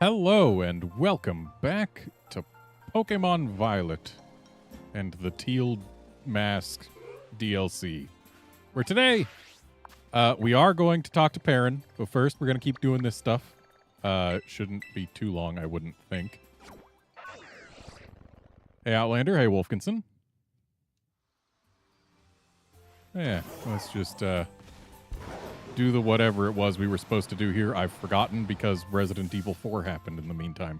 Hello and welcome back to Pokémon Violet and the Teal Mask DLC. Where today, we are going to talk to Perrin, but first we're going to keep doing this stuff. Shouldn't be too long, I wouldn't think. Hey Outlander, hey Wolfkinson. Yeah, let's just do the whatever it was we were supposed to do here. I've forgotten because Resident Evil 4 happened in the meantime.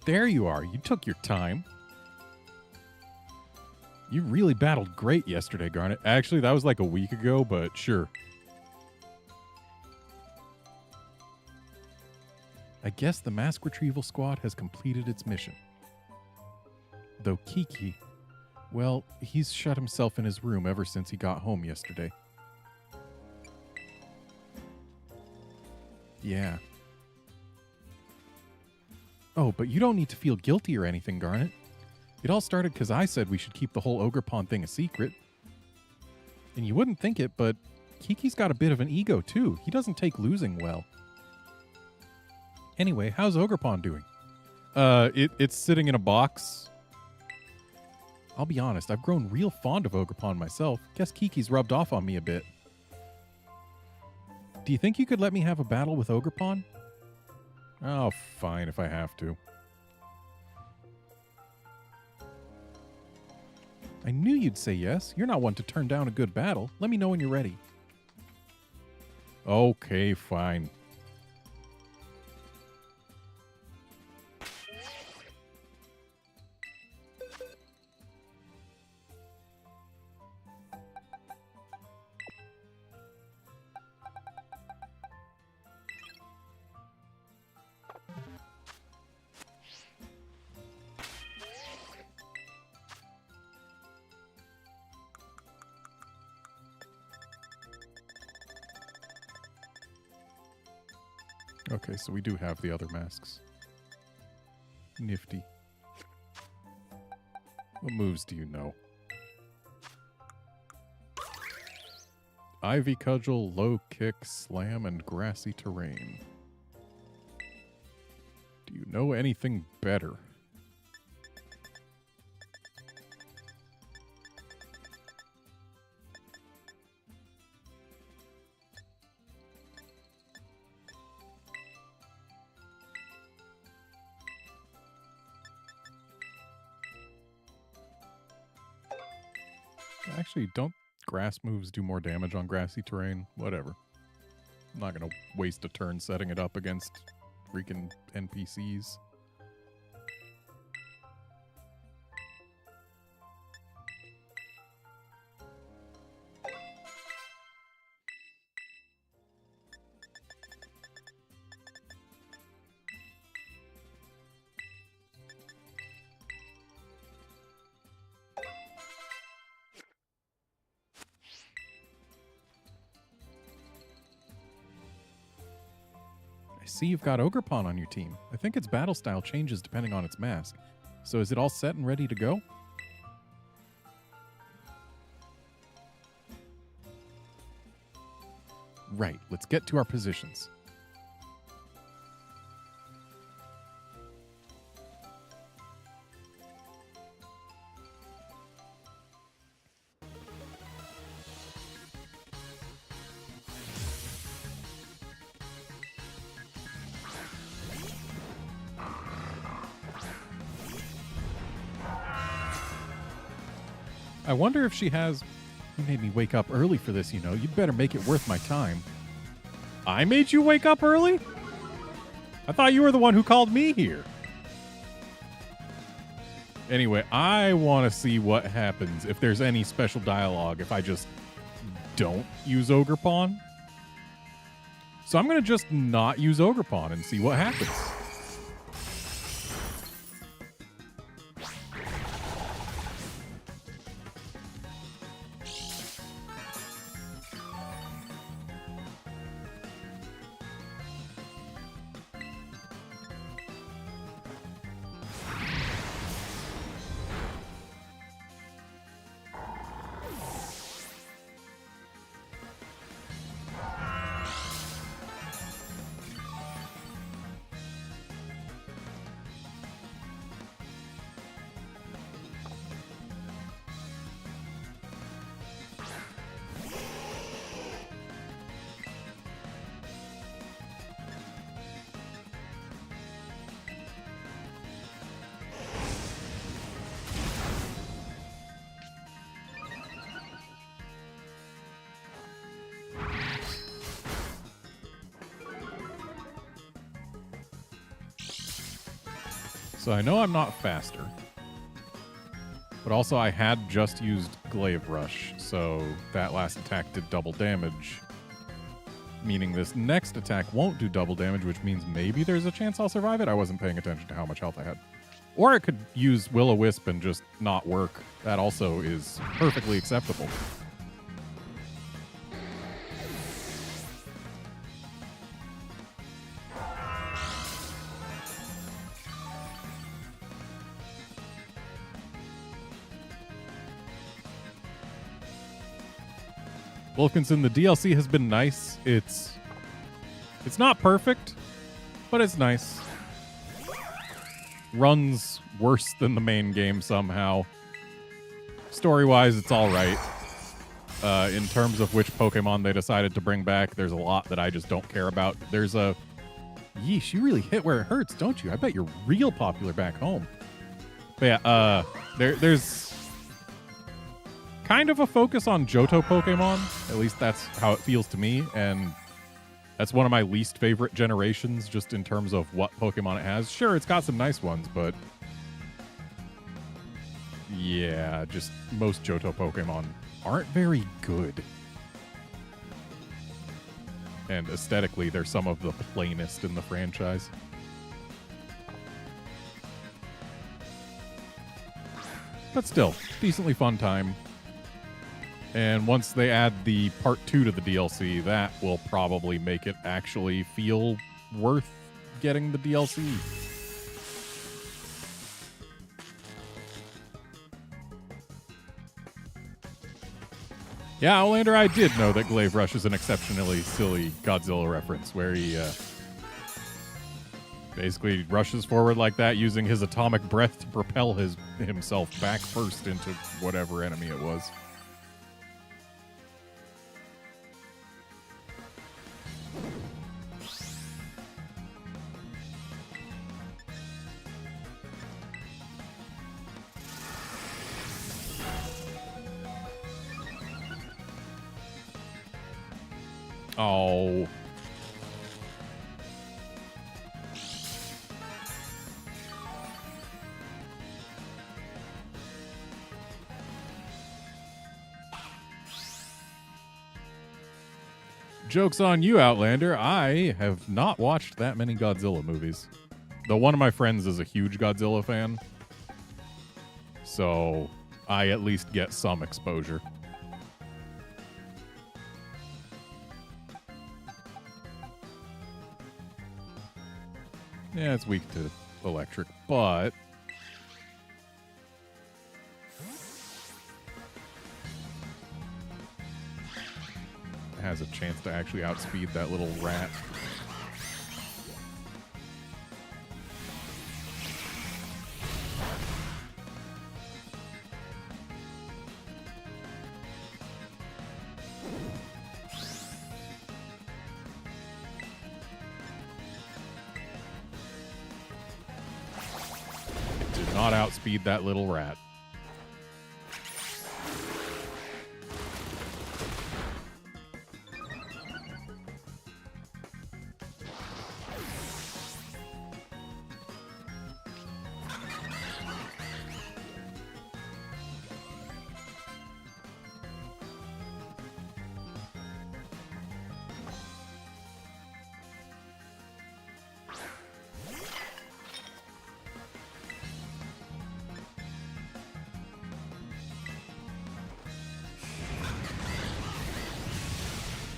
There you are. You took your time. You really battled great yesterday, Garnet. Actually, that was like a week ago, but sure. I guess the Mask Retrieval Squad has completed its mission. Though Kiki... well, he's shut himself in his room ever since he got home yesterday. Yeah. Oh, but you don't need to feel guilty or anything, Garnet. It all started because I said we should keep the whole Ogerpon thing a secret. And you wouldn't think it, but Kiki's got a bit of an ego, too. He doesn't take losing well. Anyway, how's Ogerpon doing? It's sitting in a box. I'll be honest, I've grown real fond of Ogerpon myself. Guess Kiki's rubbed off on me a bit. Do you think you could let me have a battle with Ogerpon? Oh, fine if I have to. I knew you'd say yes. You're not one to turn down a good battle. Let me know when you're ready. Okay, fine. Okay, so we do have the other masks. Nifty. What moves do you know? Ivy Cudgel, Low Kick, Slam, and Grassy Terrain. Do you know anything better? Actually, don't grass moves do more damage on grassy terrain? Whatever. I'm not going to waste a turn setting it up against freaking NPCs. See, you've got Ogerpon on your team. I think its battle style changes depending on its mask. So is it all set and ready to go? Right, let's get to our positions. I wonder if she has... You made me wake up early for this, you know. You'd better make it worth my time. I made you wake up early? I thought you were the one who called me here. Anyway, I want to see what happens if there's any special dialogue if I just don't use Ogerpon. So I'm going to just not use Ogerpon and see what happens. So I know I'm not faster. But also I had just used Glaive Rush, so that last attack did double damage. Meaning this next attack won't do double damage, which means maybe there's a chance I'll survive it. I wasn't paying attention to how much health I had. Or it could use Will-O-Wisp and just not work. That also is perfectly acceptable. Wilkinson, the DLC has been nice. It's not perfect, but it's nice. Runs worse than the main game somehow. Story-wise, it's all right. In terms of which Pokemon they decided to bring back, there's a lot that I just don't care about. There's a... Yeesh, you really hit where it hurts, don't you? I bet you're real popular back home. But yeah, there's kind of a focus on Johto Pokemon. At least that's how it feels to me, and that's one of my least favorite generations, just in terms of what Pokemon it has. Sure, it's got some nice ones, but yeah, just most Johto Pokemon aren't very good. And aesthetically, they're some of the plainest in the franchise. But still, decently fun time. And once they add the part 2 to the DLC, that will probably make it actually feel worth getting the DLC. Yeah, Outlander, I did know that Glaive Rush is an exceptionally silly Godzilla reference, where he basically rushes forward like that, using his atomic breath to propel himself back first into whatever enemy it was. Oh. Joke's on you, Outlander. I have not watched that many Godzilla movies. Though one of my friends is a huge Godzilla fan. So I at least get some exposure. Yeah, it's weak to electric, but it has a chance to actually outspeed that little rat. Not outspeed that little rat.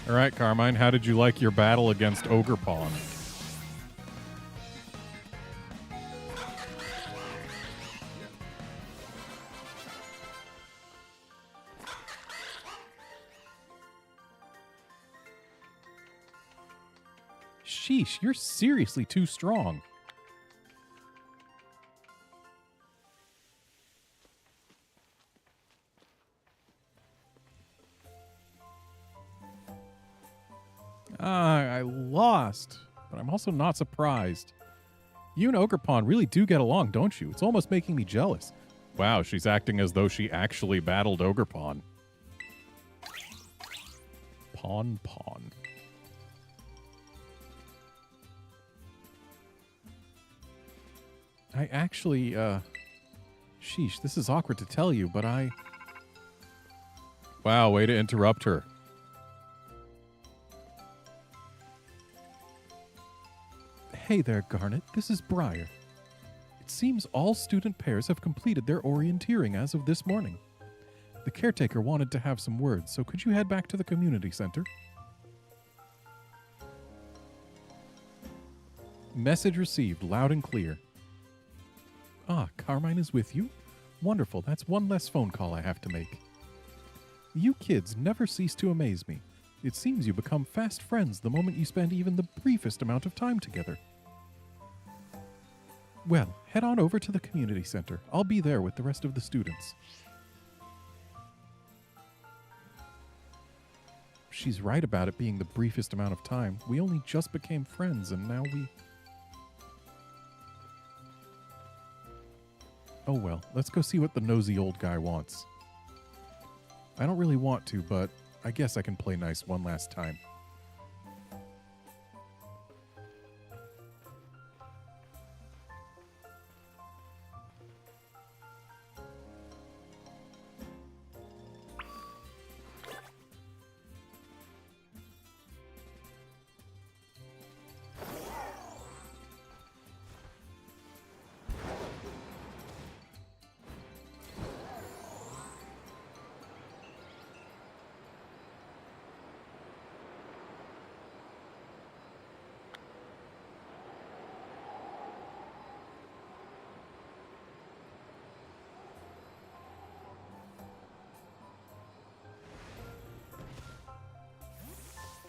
All right, Carmine, how did you like your battle against Ogerpon? Sheesh, you're seriously too strong. I lost, but I'm also not surprised. You and Ogerpon really do get along, don't you? It's almost making me jealous. Wow, she's acting as though she actually battled Ogerpon. Pawn. I actually, sheesh, this is awkward to tell you, but Wow, way to interrupt her. Hey there, Garnet. This is Briar. It seems all student pairs have completed their orienteering as of this morning. The caretaker wanted to have some words, so could you head back to the community center? Message received, loud and clear. Ah, Carmine is with you? Wonderful, that's one less phone call I have to make. You kids never cease to amaze me. It seems you become fast friends the moment you spend even the briefest amount of time together. Well, head on over to the community center. I'll be there with the rest of the students. She's right about it being the briefest amount of time. We only just became friends, and now we... Oh well, let's go see what the nosy old guy wants. I don't really want to, but I guess I can play nice one last time.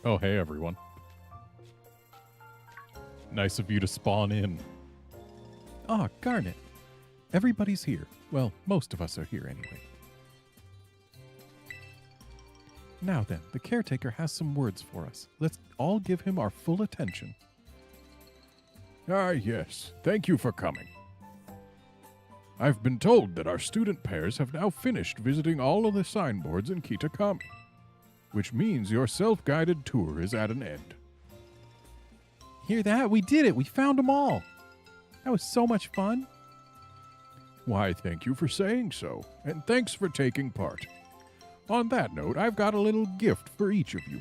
Oh, hey, everyone. Nice of you to spawn in. Ah, Garnet. Everybody's here. Well, most of us are here anyway. Now then, the caretaker has some words for us. Let's all give him our full attention. Ah, yes. Thank you for coming. I've been told that our student pairs have now finished visiting all of the signboards in Kitakami, which means your self-guided tour is at an end. Hear that? We did it! We found them all! That was so much fun! Why, thank you for saying so, and thanks for taking part. On that note, I've got a little gift for each of you.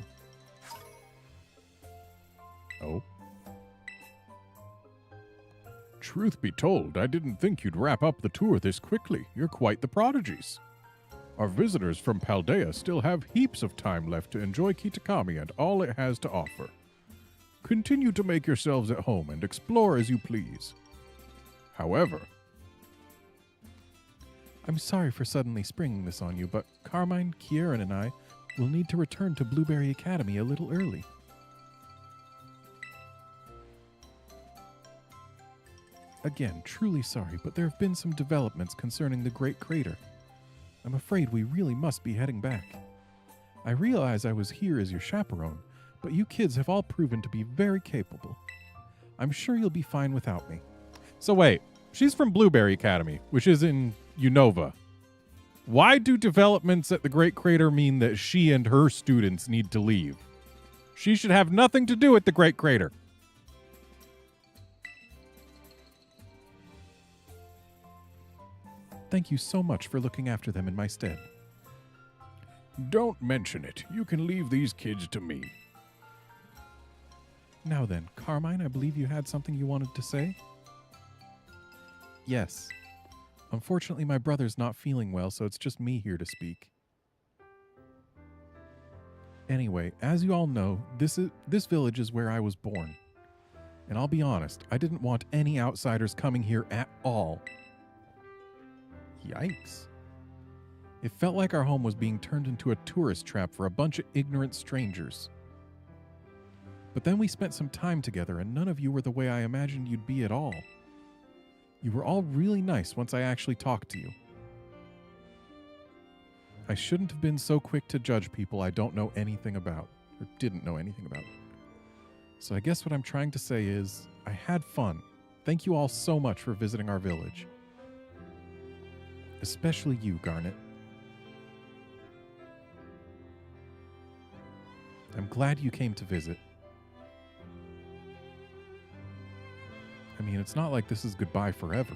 Oh? Truth be told, I didn't think you'd wrap up the tour this quickly. You're quite the prodigies. Our visitors from Paldea still have heaps of time left to enjoy Kitakami and all it has to offer. Continue to make yourselves at home and explore as you please. However, I'm sorry for suddenly springing this on you, but Carmine, Kieran, and I will need to return to Blueberry Academy a little early. Again, truly sorry, but there have been some developments concerning the Great Crater. I'm afraid we really must be heading back. I realize I was here as your chaperone, but you kids have all proven to be very capable. I'm sure you'll be fine without me. So wait, she's from Blueberry Academy, which is in Unova. Why do developments at the Great Crater mean that she and her students need to leave? She should have nothing to do with the Great Crater. Thank you so much for looking after them in my stead. Don't mention it. You can leave these kids to me. Now then, Carmine, I believe you had something you wanted to say? Yes. Unfortunately, my brother's not feeling well, so it's just me here to speak. Anyway, as you all know, this village is where I was born. And I'll be honest, I didn't want any outsiders coming here at all. Yikes. It felt like our home was being turned into a tourist trap for a bunch of ignorant strangers. But then we spent some time together, and none of you were the way I imagined you'd be at all. You were all really nice once I actually talked to you. I shouldn't have been so quick to judge people I don't know anything about, or didn't know anything about. So I guess what I'm trying to say is, I had fun. Thank you all so much for visiting our village. Especially you, Garnet. I'm glad you came to visit. I mean, it's not like this is goodbye forever.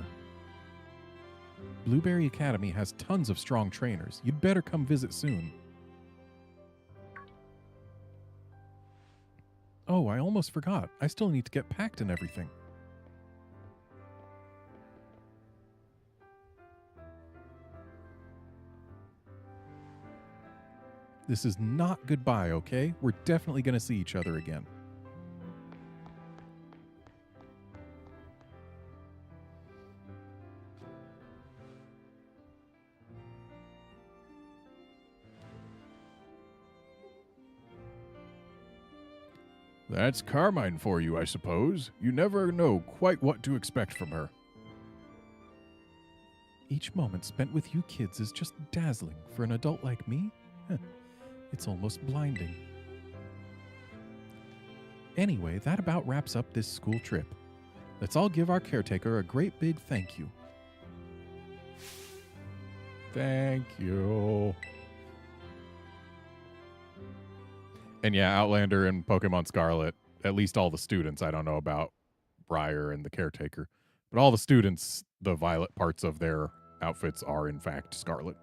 Blueberry Academy has tons of strong trainers. You'd better come visit soon. Oh, I almost forgot. I still need to get packed and everything. This is not goodbye, okay? We're definitely going to see each other again. That's Carmine for you, I suppose. You never know quite what to expect from her. Each moment spent with you kids is just dazzling. For an adult like me, it's almost blinding. Anyway, that about wraps up this school trip. Let's all give our caretaker a great big thank you. Thank you. And yeah, Outlander and Pokemon Scarlet, at least all the students, I don't know about Briar and the caretaker, but all the students, the violet parts of their outfits are in fact Scarlet.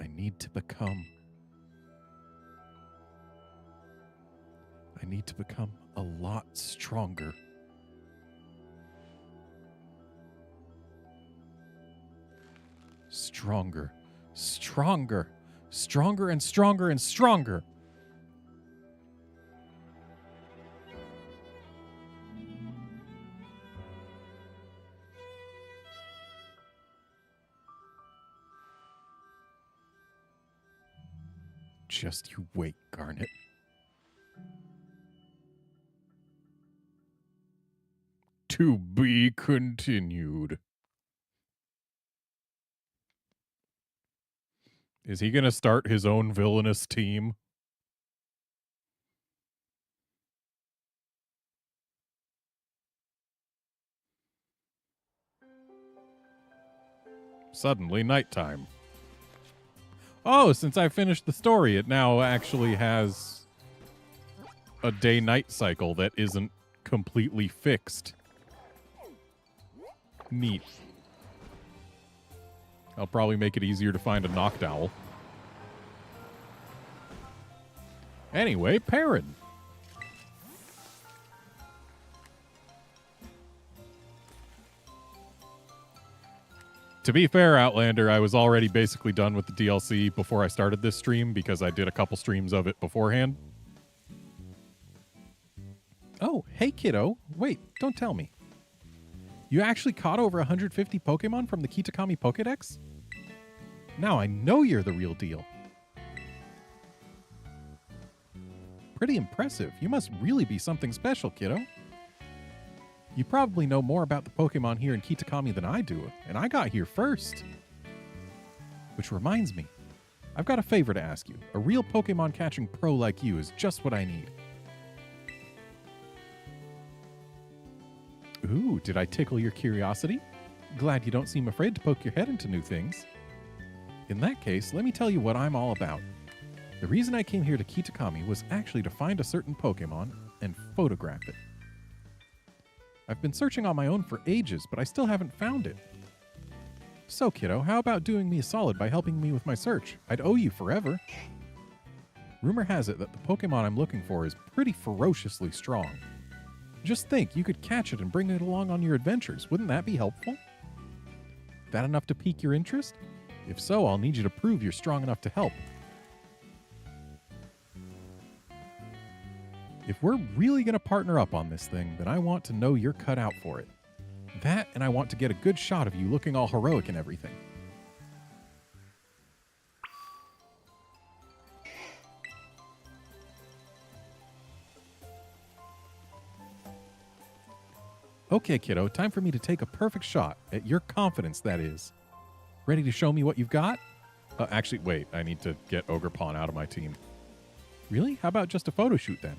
I need to become a lot stronger. Stronger, stronger, stronger and stronger and stronger. Just you wait, Garnet. To be continued. Is he going to start his own villainous team? Suddenly nighttime. Oh, since I finished the story, it now actually has a day-night cycle that isn't completely fixed. Neat. I'll probably make it easier to find a Noctowl. Anyway, Perrin. To be fair, Outlander, I was already basically done with the DLC before I started this stream because I did a couple streams of it beforehand. Oh, hey, kiddo. Wait, don't tell me. You actually caught over 150 Pokemon from the Kitakami Pokédex? Now I know you're the real deal. Pretty impressive. You must really be something special, kiddo. You probably know more about the Pokemon here in Kitakami than I do, and I got here first. Which reminds me, I've got a favor to ask you. A real Pokemon catching pro like you is just what I need. Ooh, did I tickle your curiosity? Glad you don't seem afraid to poke your head into new things. In that case, let me tell you what I'm all about. The reason I came here to Kitakami was actually to find a certain Pokemon and photograph it. I've been searching on my own for ages, but I still haven't found it. So, kiddo, how about doing me a solid by helping me with my search? I'd owe you forever. Rumor has it that the Pokemon I'm looking for is pretty ferociously strong. Just think, you could catch it and bring it along on your adventures. Wouldn't that be helpful? That enough to pique your interest? If so, I'll need you to prove you're strong enough to help. If we're really going to partner up on this thing, then I want to know you're cut out for it. That, and I want to get a good shot of you looking all heroic and everything. Okay, kiddo, time for me to take a perfect shot at your confidence, that is. Ready to show me what you've got? Actually, wait, I need to get Ogerpon out of my team. Really? How about just a photo shoot then?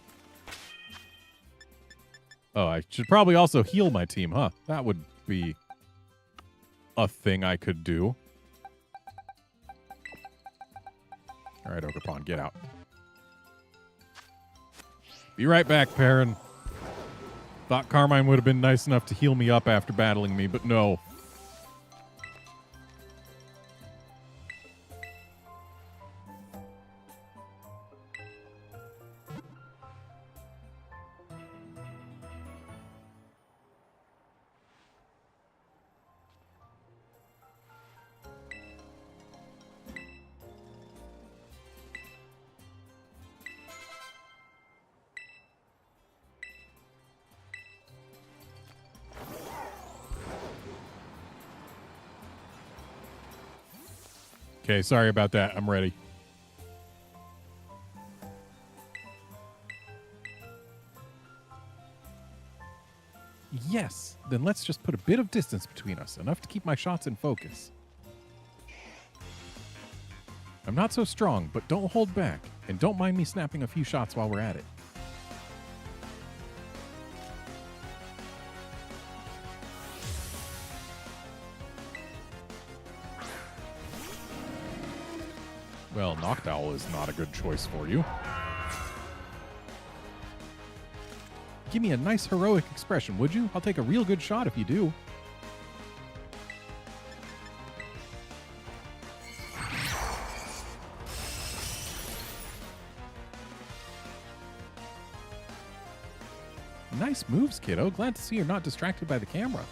Oh, I should probably also heal my team, huh? That would be a thing I could do. All right, Ogerpon, get out. Be right back, Perrin. Thought Carmine would have been nice enough to heal me up after battling me, but no. Okay, sorry about that. I'm ready. Yes, then let's just put a bit of distance between us, enough to keep my shots in focus. I'm not so strong, but don't hold back, and don't mind me snapping a few shots while we're at it. Well, Noctowl is not a good choice for you. Give me a nice heroic expression, would you? I'll take a real good shot if you do. Nice moves, kiddo. Glad to see you're not distracted by the camera.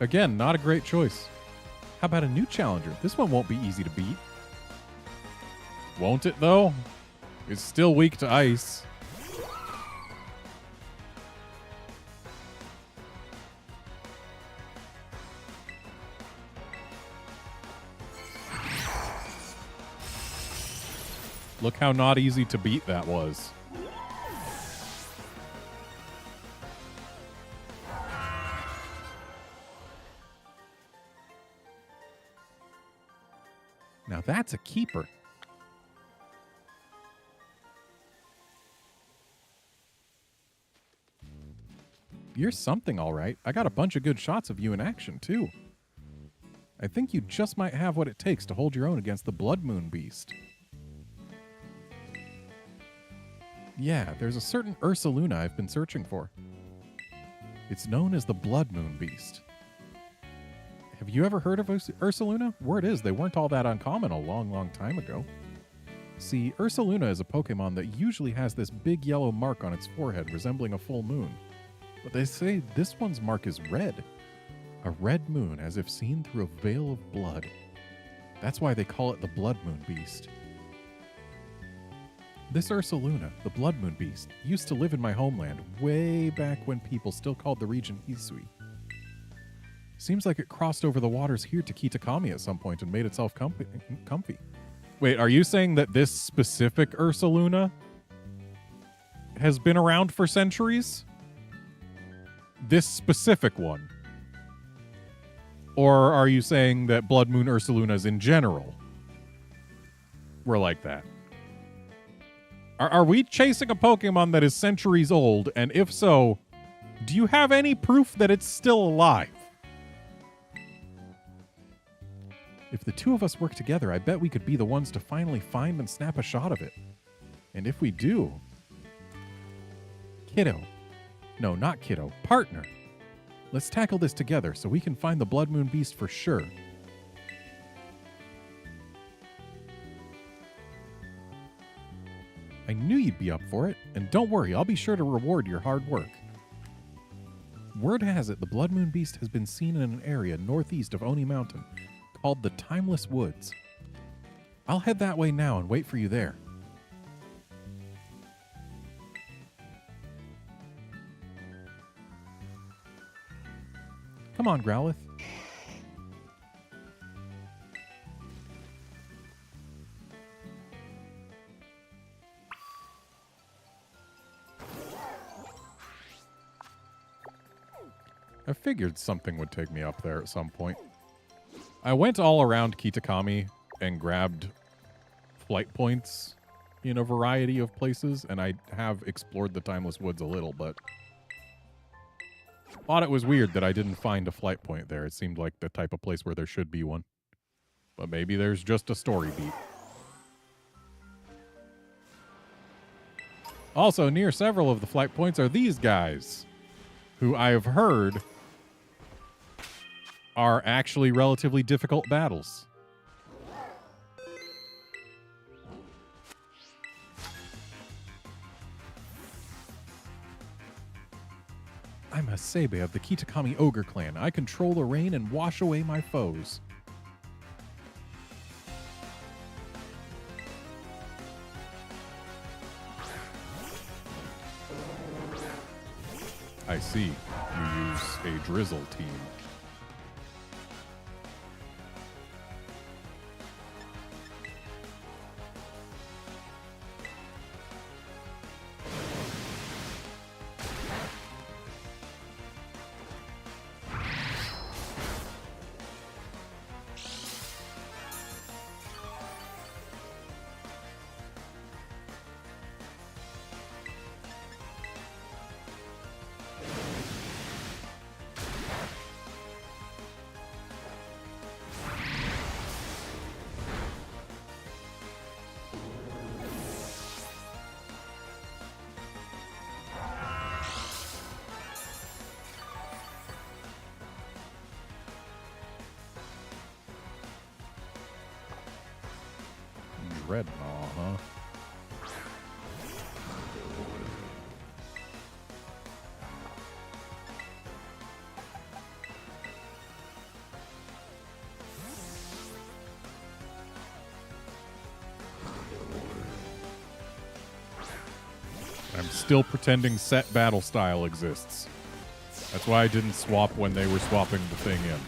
Again, not a great choice. How about a new challenger? This one won't be easy to beat. Won't it, though? It's still weak to ice. Look how not easy to beat that was. Now that's a keeper. You're something, all right. I got a bunch of good shots of you in action, too. I think you just might have what it takes to hold your own against the Blood Moon Beast. Yeah, there's a certain Ursaluna I've been searching for. It's known as the Blood Moon Beast. Have you ever heard of Ursaluna? Word is, they weren't all that uncommon a long, long time ago. See, Ursaluna is a Pokemon that usually has this big yellow mark on its forehead resembling a full moon. But they say this one's mark is red. A red moon as if seen through a veil of blood. That's why they call it the Blood Moon Beast. This Ursaluna, the Blood Moon Beast, used to live in my homeland way back when people still called the region Hisui. Seems like it crossed over the waters here to Kitakami at some point and made itself comfy. Wait, are you saying that this specific Ursaluna has been around for centuries? This specific one? Or are you saying that Blood Moon Ursalunas in general were like that? Are we chasing a Pokemon that is centuries old? And if so, do you have any proof that it's still alive? If the two of us work together, I bet we could be the ones to finally find and snap a shot of it. And if we do... Kiddo. No, not kiddo. Partner. Let's tackle this together so we can find the Blood Moon Beast for sure. I knew you'd be up for it, and don't worry, I'll be sure to reward your hard work. Word has it the Blood Moon Beast has been seen in an area northeast of Oni Mountain called the Timeless Woods. I'll head that way now and wait for you there. Come on, Growlithe. I figured something would take me up there at some point. I went all around Kitakami and grabbed flight points in a variety of places, and I have explored the Timeless Woods a little, but thought it was weird that I didn't find a flight point there. It seemed like the type of place where there should be one. But maybe there's just a story beat. Also, near several of the flight points are these guys, who I have heard are actually relatively difficult battles. I'm a Sebe of the Kitakami Ogre Clan. I control the rain and wash away my foes. I see. You use a drizzle team. Redmaw, huh? I'm still pretending set battle style exists. That's why I didn't swap when they were swapping the thing in.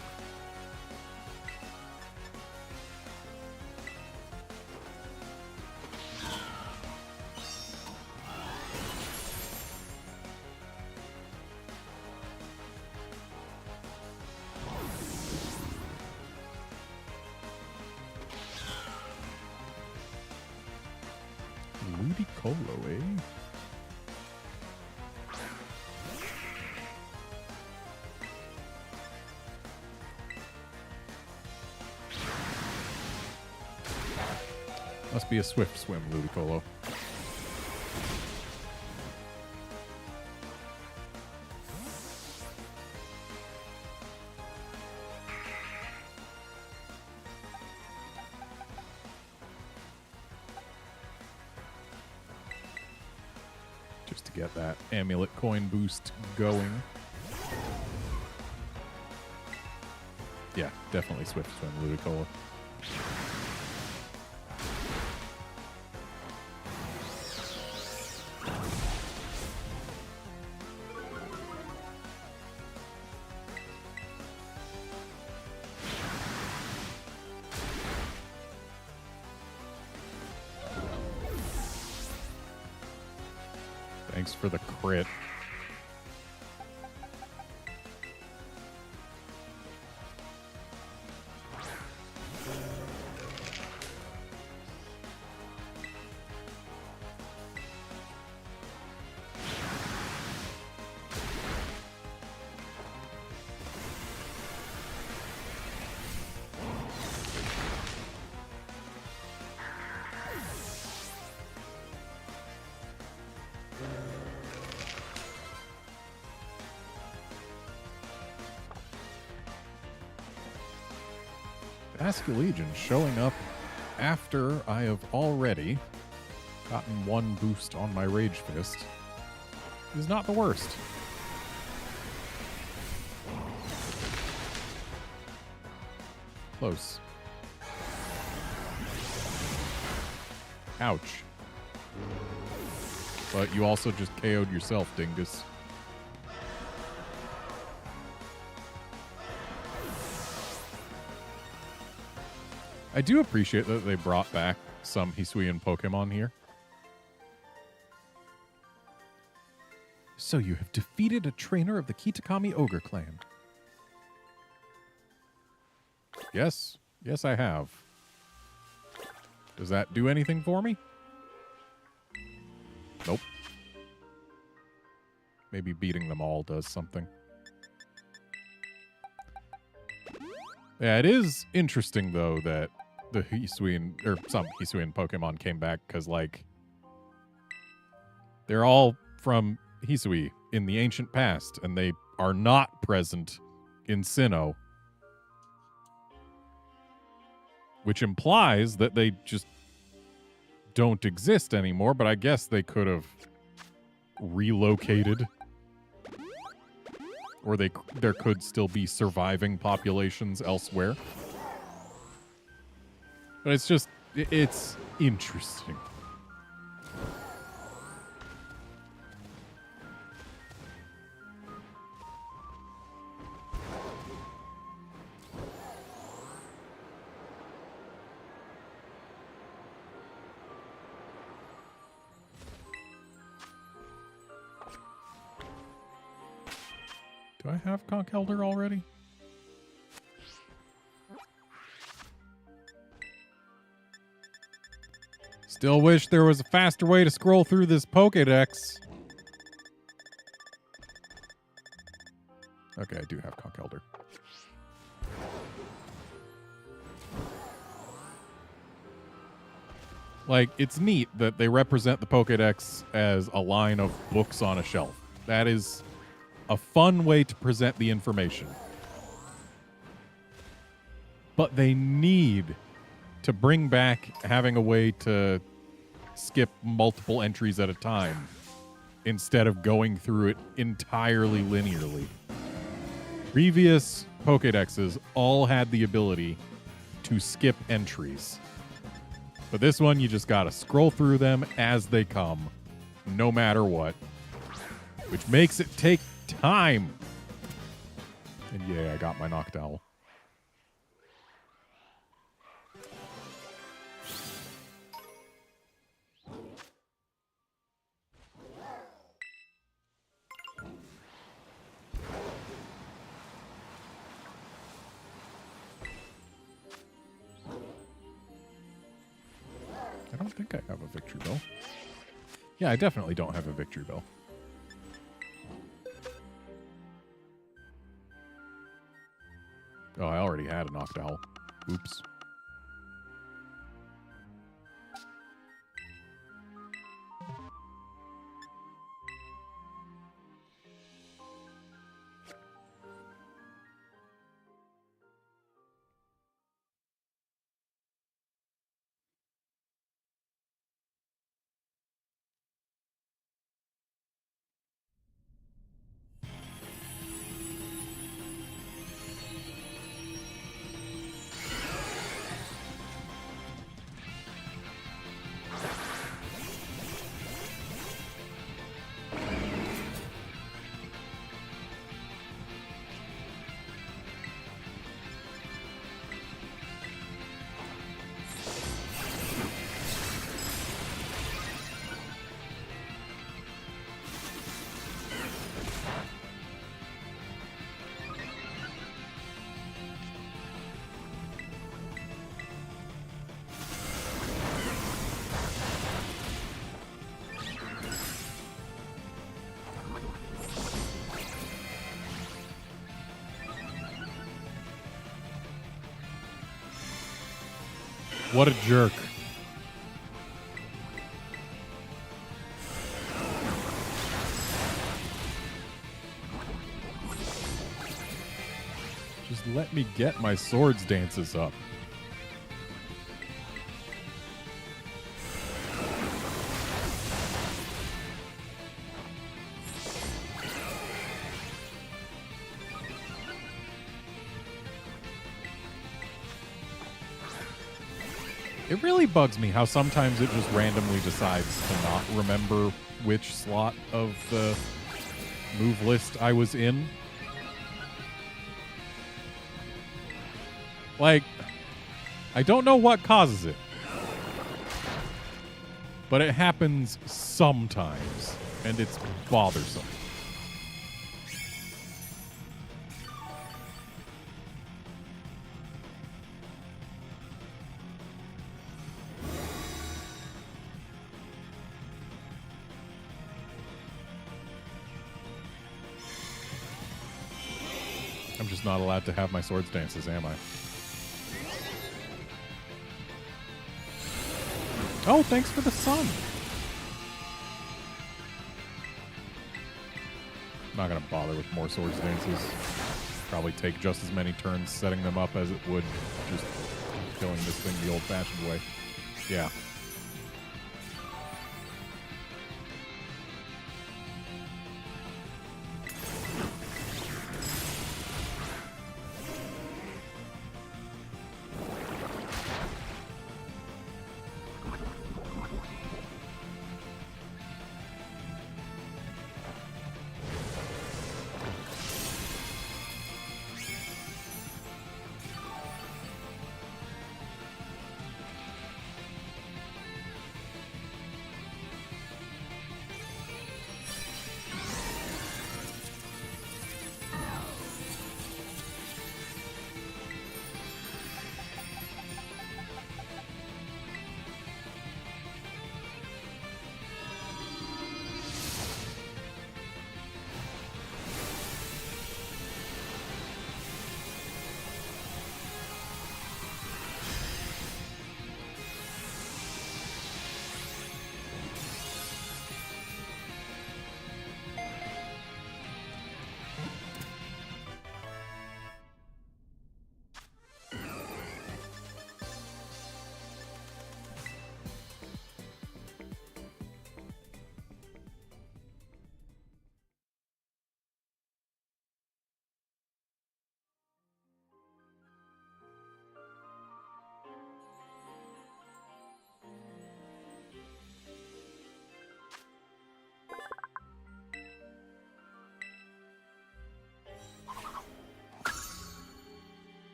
Ludicolo, eh? Must be a swift swim, Ludicolo. Just to get that amulet coin boost going. Yeah, definitely swift swim, Ludicolo. Thanks for the crit. Legion showing up after I have already gotten one boost on my Rage Fist is not the worst. Close. Ouch. But you also just KO'd yourself, dingus. I do appreciate that they brought back some Hisuian Pokemon here. So you have defeated a trainer of the Kitakami Ogre Clan. Yes. Yes, I have. Does that do anything for me? Nope. Maybe beating them all does something. Yeah, it is interesting, though, that the Hisuian, or some Hisuian Pokemon came back, because, like, they're all from Hisui in the ancient past, and they are not present in Sinnoh. Which implies that they just don't exist anymore, but I guess they could have relocated. Or there could still be surviving populations elsewhere. But it's interesting. Do I have Conkeldurr already? Still wish there was a faster way to scroll through this Pokédex. Okay, I do have Conkeldurr. Like, it's neat that they represent the Pokédex as a line of books on a shelf. That is a fun way to present the information. But they need to bring back having a way to skip multiple entries at a time instead of going through it entirely linearly. Previous Pokédexes all had the ability to skip entries. But this one, you just gotta scroll through them as they come, no matter what. Which makes it take time. And yeah, I got my Noctowl. I don't think I have a Victory Bell. Yeah, I definitely don't have a Victory Bell. Oh, I already had a Noctowl. Oops. What a jerk. Just let me get my swords dances up. It really bugs me how sometimes it just randomly decides to not remember which slot of the move list I was in. Like, I don't know what causes it, but it happens sometimes, and it's bothersome. I'm just not allowed to have my swords dances, am I? Oh, thanks for the sun. I'm not going to bother with more swords dances. Probably take just as many turns setting them up as it would just killing this thing the old-fashioned way. Yeah.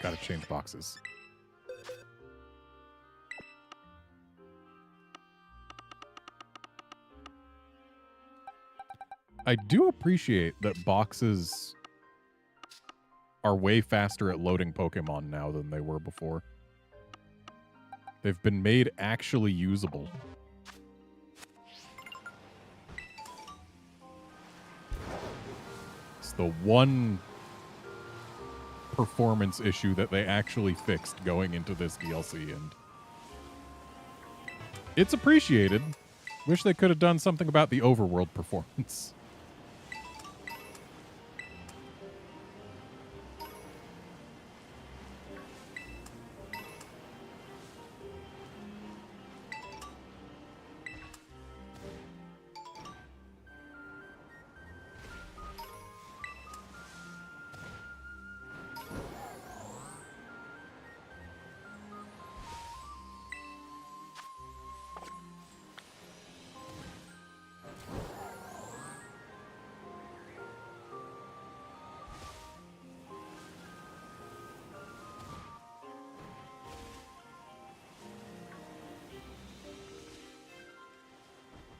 Gotta change boxes. I do appreciate that boxes are way faster at loading Pokemon now than they were before. They've been made actually usable. It's the one performance issue that they actually fixed going into this DLC, and it's appreciated. Wish they could have done something about the overworld performance.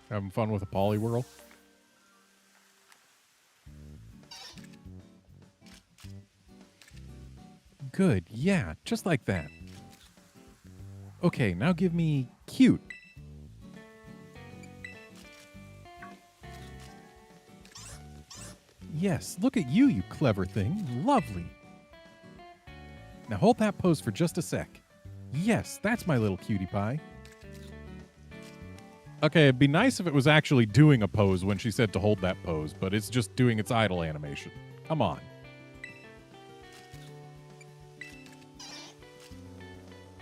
Having fun with a Poliwhirl? Good, yeah, just like that. Okay, now give me cute. Yes, look at you, you clever thing. Lovely. Now hold that pose for just a sec. Yes, that's my little cutie pie. Okay, it'd be nice if it was actually doing a pose when she said to hold that pose, but it's just doing its idle animation. Come on.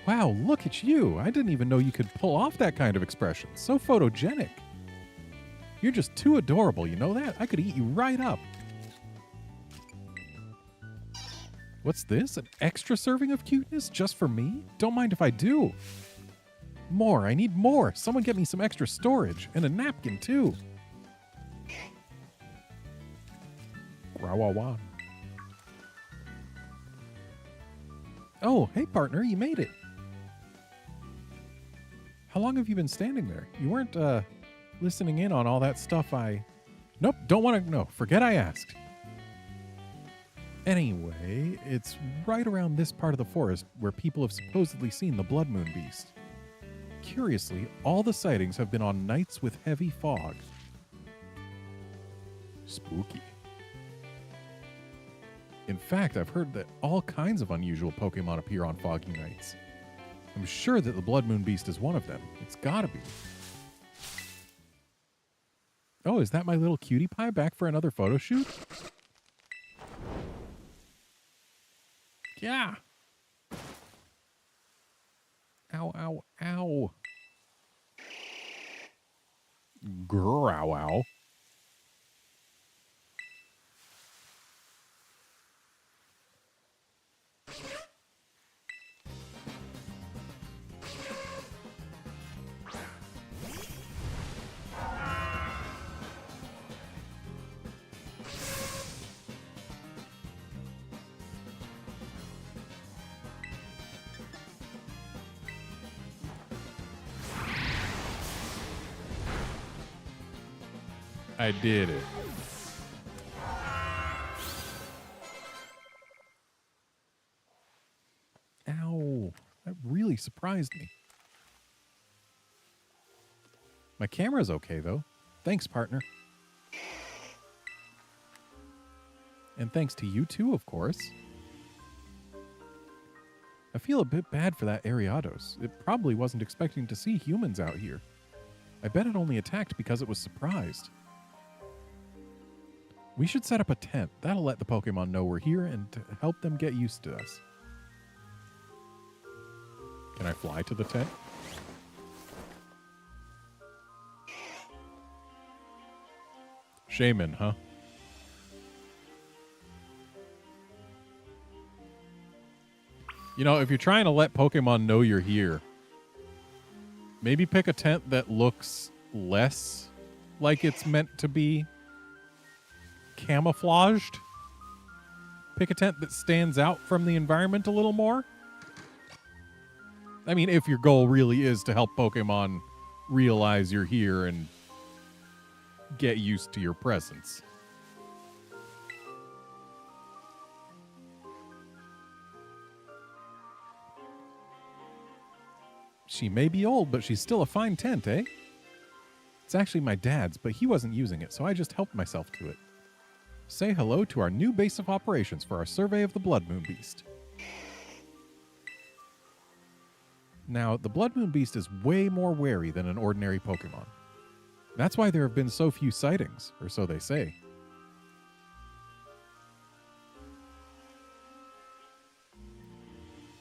Wow, look at you. I didn't even know you could pull off that kind of expression. So photogenic. You're just too adorable, you know that? I could eat you right up. What's this? An extra serving of cuteness just for me? Don't mind if I do. More. I need more. Someone get me some extra storage. And a napkin, too. Wah-wah-wah. Oh, hey, partner. You made it. How long have you been standing there? You weren't, listening in on all that stuff Nope, don't want to know. Forget I asked. Anyway, it's right around this part of the forest where people have supposedly seen the Blood Moon Beast. Curiously, all the sightings have been on nights with heavy fog. Spooky. In fact, I've heard that all kinds of unusual Pokemon appear on foggy nights. I'm sure that the Blood Moon Beast is one of them. It's gotta be. Oh, is that my little cutie pie back for another photo shoot? Yeah. Ow, ow, ow. Grr, ow, ow. I did it. Ow. That really surprised me. My camera's okay, though. Thanks, partner. And thanks to you, too, of course. I feel a bit bad for that Ariados. It probably wasn't expecting to see humans out here. I bet it only attacked because it was surprised. We should set up a tent. That'll let the Pokemon know we're here and to help them get used to us. Can I fly to the tent? Shaman, huh? You know, if you're trying to let Pokemon know you're here, maybe pick a tent that looks less like it's meant to be camouflaged. Pick a tent that stands out from the environment a little more. I mean, if your goal really is to help Pokemon realize you're here and get used to your presence. She may be old, but she's still a fine tent, eh? It's actually my dad's, but he wasn't using it, so I just helped myself to it. Say hello to our new base of operations for our survey of the Blood Moon Beast. Now, the Blood Moon Beast is way more wary than an ordinary Pokemon. That's why there have been so few sightings, or so they say.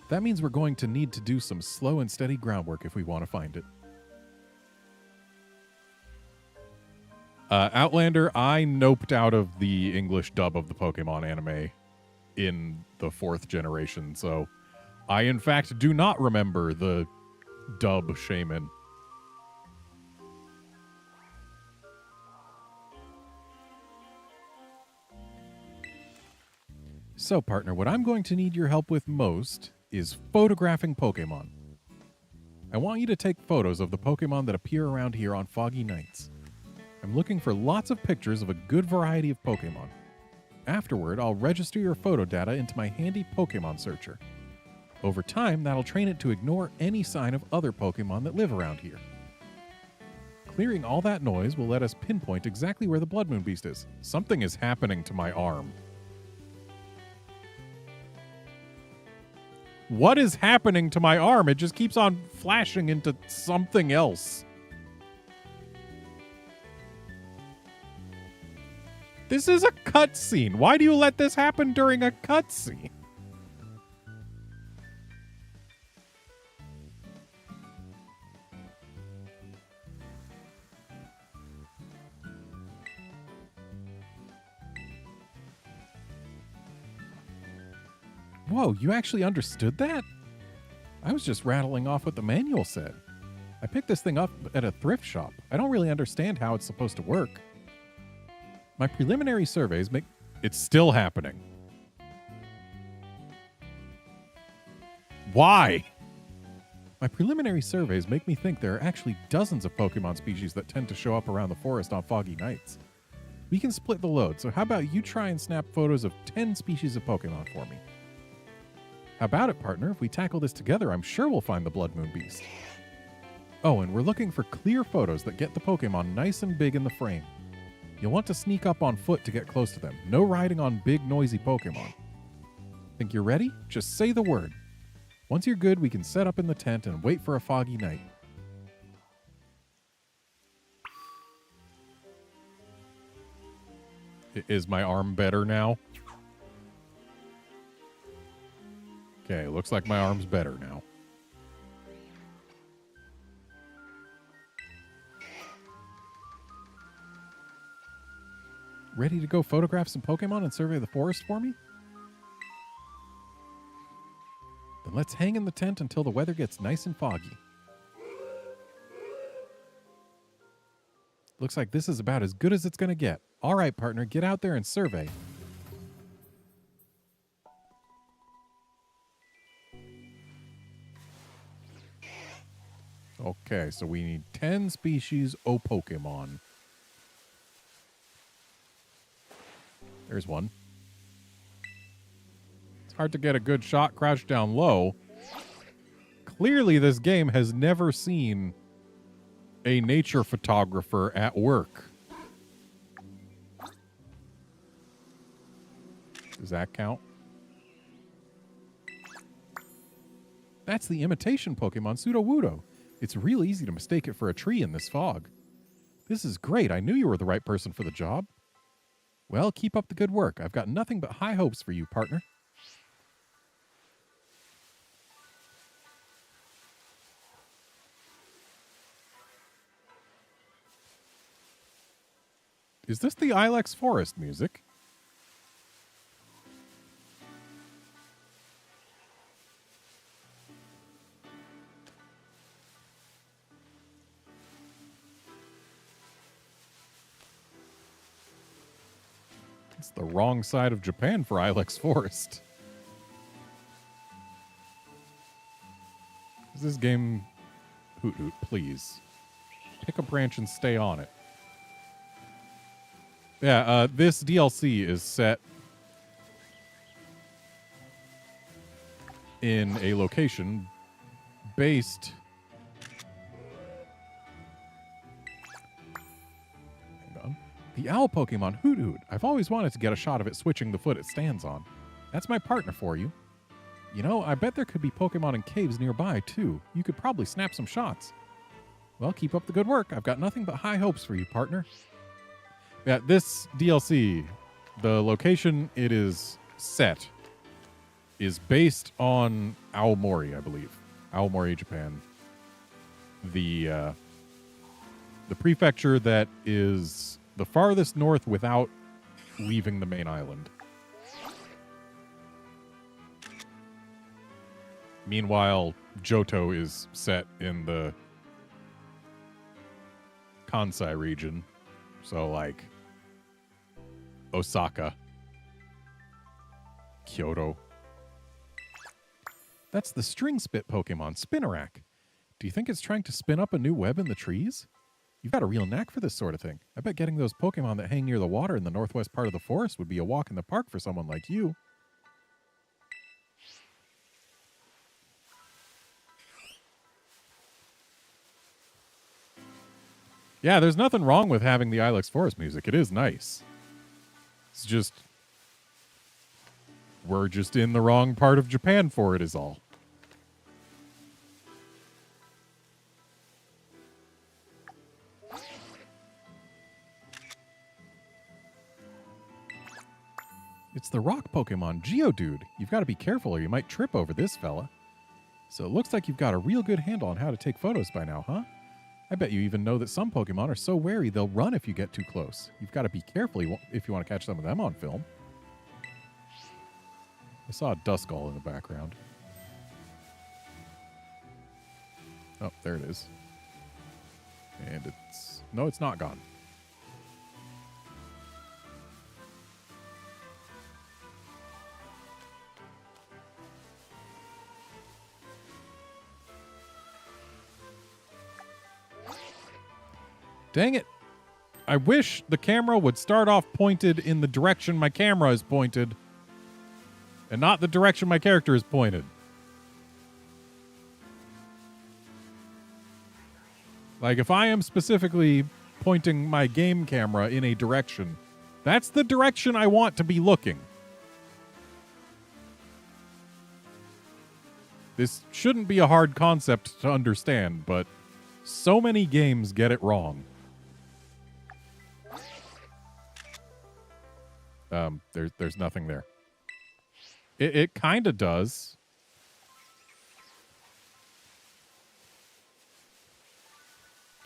That means we're going to need to do some slow and steady groundwork if we want to find it. Outlander, I noped out of the English dub of the Pokemon anime in the 4th generation, so I, in fact, do not remember the dub Shaman. So, partner, what I'm going to need your help with most is photographing Pokemon. I want you to take photos of the Pokemon that appear around here on foggy nights. I'm looking for lots of pictures of a good variety of Pokemon. Afterward, I'll register your photo data into my handy Pokemon searcher. Over time, that'll train it to ignore any sign of other Pokemon that live around here. Clearing all that noise will let us pinpoint exactly where the Blood Moon Beast is. Something is happening to my arm. What is happening to my arm? It just keeps on flashing into something else. This is a cutscene. Why do you let this happen during a cutscene? Whoa, you actually understood that? I was just rattling off what the manual said. I picked this thing up at a thrift shop. I don't really understand how it's supposed to work. My preliminary surveys make... It's still happening. Why? My preliminary surveys make me think there are actually dozens of Pokemon species that tend to show up around the forest on foggy nights. We can split the load, so how about you try and snap photos of 10 species of Pokemon for me? How about it, partner? If we tackle this together, I'm sure we'll find the Blood Moon Beast. Oh, and we're looking for clear photos that get the Pokemon nice and big in the frame. You'll want to sneak up on foot to get close to them. No riding on big, noisy Pokemon. Think you're ready? Just say the word. Once you're good, we can set up in the tent and wait for a foggy night. Is my arm better now? Okay, looks like my arm's better now. Ready to go photograph some Pokemon and survey the forest for me? Then let's hang in the tent until the weather gets nice and foggy. Looks like this is about as good as it's going to get. All right, partner, get out there and survey. Okay, so we need 10 species o Pokemon. There's one. It's hard to get a good shot crouched down low. Clearly, this game has never seen a nature photographer at work. Does that count? That's the imitation Pokemon Sudowoodo. It's real easy to mistake it for a tree in this fog. This is great. I knew you were the right person for the job. Well, keep up the good work. I've got nothing but high hopes for you, partner. Is this the Ilex Forest music? It's the wrong side of Japan for Ilex Forest. Is this game... Hoot Hoot, please. Pick a branch and stay on it. Yeah, this DLC is set in a location based... Hang on. The owl Pokemon Hoot Hoot. I've always wanted to get a shot of it switching the foot it stands on. That's my partner for you. You know, I bet there could be Pokemon in caves nearby, too. You could probably snap some shots. Well, keep up the good work. I've got nothing but high hopes for you, partner. Yeah, this DLC, the location it is set is based on Aomori, I believe. Aomori, Japan. The prefecture that is the farthest north without leaving the main island. Meanwhile, Johto is set in the Kansai region. So, like, Osaka, Kyoto. That's the string spit Pokemon, Spinarak. Do you think it's trying to spin up a new web in the trees? You've got a real knack for this sort of thing. I bet getting those Pokemon that hang near the water in the northwest part of the forest would be a walk in the park for someone like you. Yeah, there's nothing wrong with having the Ilex Forest music. It is nice. It's just... we're just in the wrong part of Japan for it is all. It's the rock Pokemon, Geodude. You've got to be careful or you might trip over this fella. So it looks like you've got a real good handle on how to take photos by now, huh? I bet you even know that some Pokemon are so wary they'll run if you get too close. You've got to be careful if you want to catch some of them on film. I saw a Duskull in the background. Oh, there it is. And it's... no, it's not gone. Dang it. I wish the camera would start off pointed in the direction my camera is pointed and not the direction my character is pointed. Like, if I am specifically pointing my game camera in a direction, that's the direction I want to be looking. This shouldn't be a hard concept to understand, but so many games get it wrong. There's nothing there. It kind of does.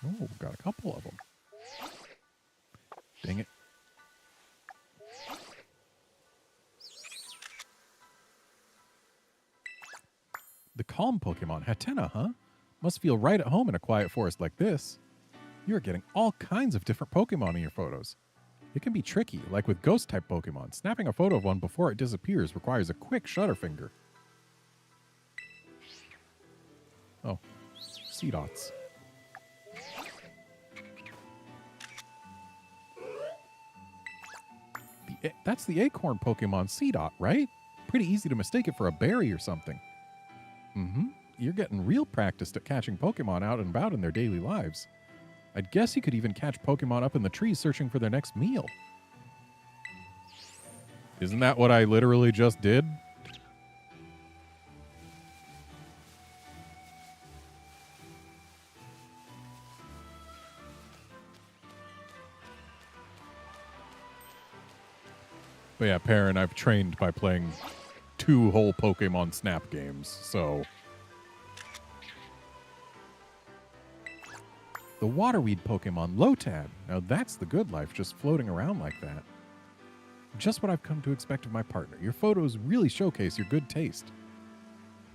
Oh, got a couple of them. Dang it. The calm Pokemon, Hatena, huh? Must feel right at home in a quiet forest like this. You're getting all kinds of different Pokemon in your photos. It can be tricky, like with ghost-type Pokemon. Snapping a photo of one before it disappears requires a quick shutter finger. Oh, Seedots. That's the acorn Pokemon Seedot, right? Pretty easy to mistake it for a berry or something. Mm-hmm. You're getting real practiced at catching Pokemon out and about in their daily lives. I'd guess you could even catch Pokemon up in the trees searching for their next meal. Isn't that what I literally just did? But yeah, Perrin, I've trained by playing 2 whole Pokemon Snap games, so... The waterweed Pokemon, Lotad. Now that's the good life, just floating around like that. Just what I've come to expect of my partner. Your photos really showcase your good taste.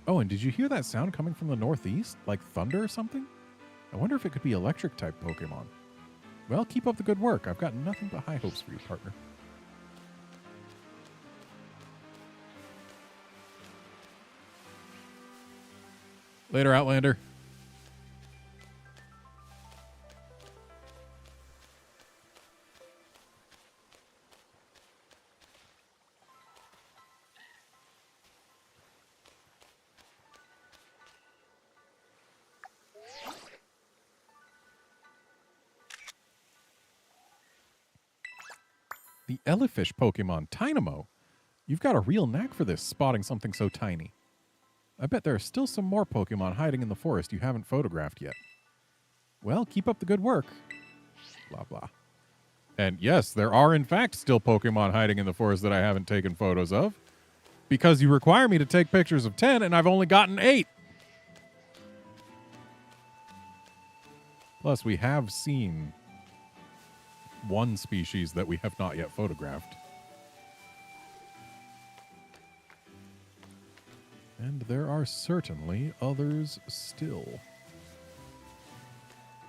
Oh, and did you hear that sound coming from the northeast? Like thunder or something? I wonder if it could be electric-type Pokemon. Well, keep up the good work. I've got nothing but high hopes for you, partner. Later, Outlander. The Elefish Pokemon, Tynamo. You've got a real knack for this, spotting something so tiny. I bet there are still some more Pokemon hiding in the forest you haven't photographed yet. Well, keep up the good work. Blah, blah. And yes, there are in fact still Pokemon hiding in the forest that I haven't taken photos of. Because you require me to take pictures of 10 and I've only gotten 8. Plus, we have seen one species that we have not yet photographed. And there are certainly others still.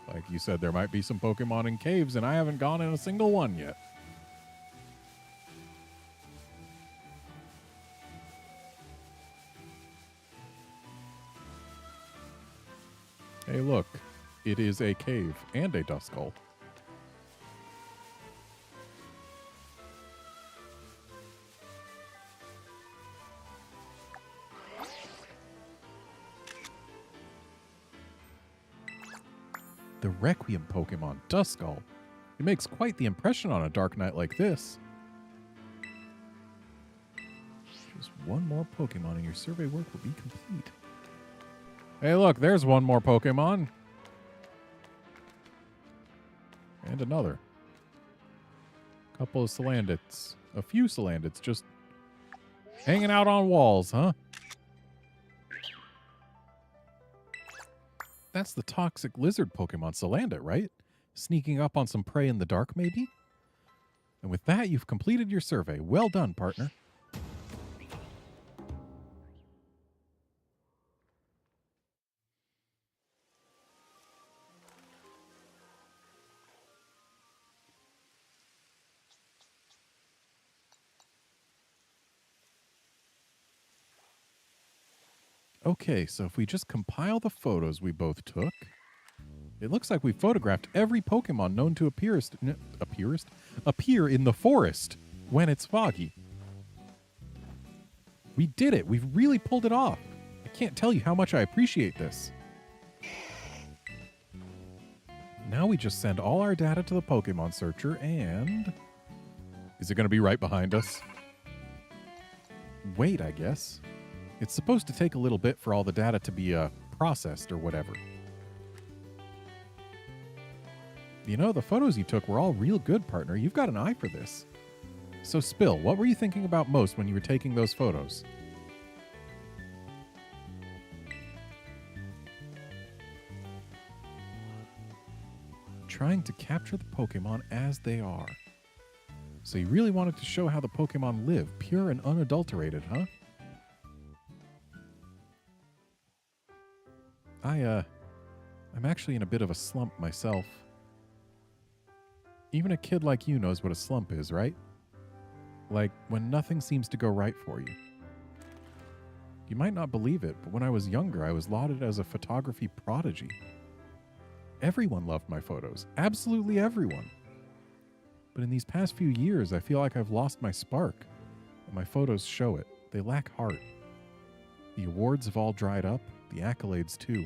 Like you said, there might be some Pokemon in caves, and I haven't gone in a single one yet. Hey, look. It is a cave and a Duskull. The Requiem Pokemon, Duskull. It makes quite the impression on a dark night like this. Just one more Pokemon and your survey work will be complete. Hey, look, there's one more Pokemon. And another. Couple of Salandits. A few Salandits just hanging out on walls, huh? That's the toxic lizard Pokemon Salandit, right? Sneaking up on some prey in the dark, maybe? And with that, you've completed your survey. Well done, partner. Okay, so if we just compile the photos we both took, it looks like we photographed every Pokemon known to appear in the forest when it's foggy. We did it. We've really pulled it off. I can't tell you how much I appreciate this. Now we just send all our data to the Pokemon Searcher and... Is it going to be right behind us? Wait, I guess. It's supposed to take a little bit for all the data to be processed or whatever. You know, the photos you took were all real good, partner. You've got an eye for this. So, Spill, what were you thinking about most when you were taking those photos? Trying to capture the Pokemon as they are. So you really wanted to show how the Pokemon live, pure and unadulterated, huh? I'm actually in a bit of a slump myself. Even a kid like you knows what a slump is, right? Like, when nothing seems to go right for you. You might not believe it, but when I was younger, I was lauded as a photography prodigy. Everyone loved my photos. Absolutely everyone. But in these past few years, I feel like I've lost my spark. And my photos show it. They lack heart. The awards have all dried up. The accolades, too.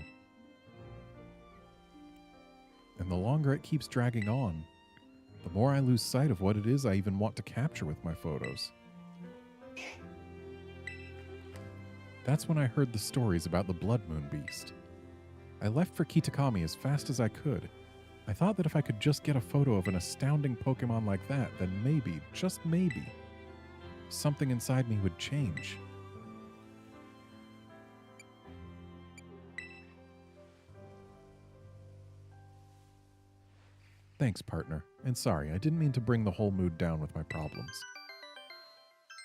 And the longer it keeps dragging on, the more I lose sight of what it is I even want to capture with my photos. That's when I heard the stories about the Blood Moon Beast. I left for Kitakami as fast as I could. I thought that if I could just get a photo of an astounding Pokemon like that, then maybe, just maybe, something inside me would change. Thanks, partner. And sorry, I didn't mean to bring the whole mood down with my problems.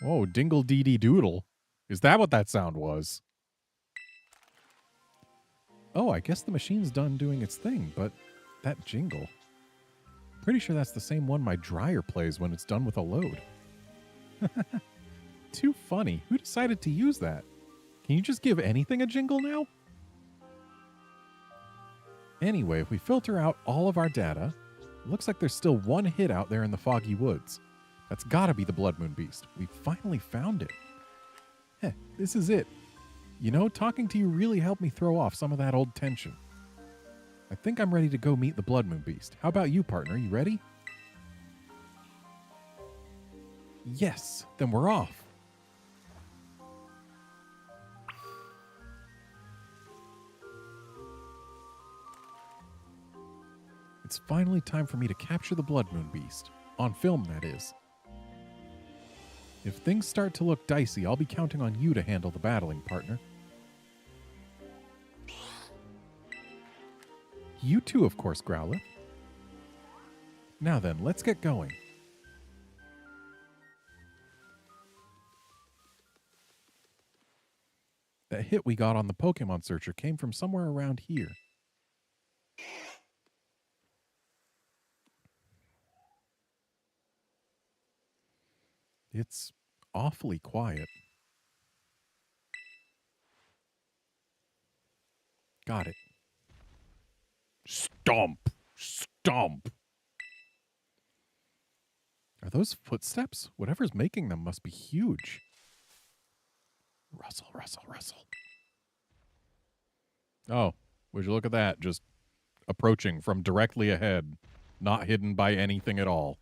Whoa, dingle dee dee doodle. Is that what that sound was? Oh, I guess the machine's done doing its thing, but that jingle. Pretty sure that's the same one my dryer plays when it's done with a load. Too funny. Who decided to use that? Can you just give anything a jingle now? Anyway, if we filter out all of our data, it looks like there's still one hit out there in the foggy woods. That's gotta be the Blood Moon Beast. We finally found it. Heh, this is it. You know, talking to you really helped me throw off some of that old tension. I think I'm ready to go meet the Blood Moon Beast. How about you, partner? You ready? Yes, then we're off. It's finally time for me to capture the Blood Moon Beast. On film, that is. If things start to look dicey, I'll be counting on you to handle the battling, partner. You too, of course, Growlithe. Now then, let's get going. That hit we got on the Pokemon Searcher came from somewhere around here. It's awfully quiet. Got it. Stomp! Stomp! Are those footsteps? Whatever's making them must be huge. Rustle, rustle, rustle. Oh, would you look at that? Just approaching from directly ahead. Not hidden by anything at all.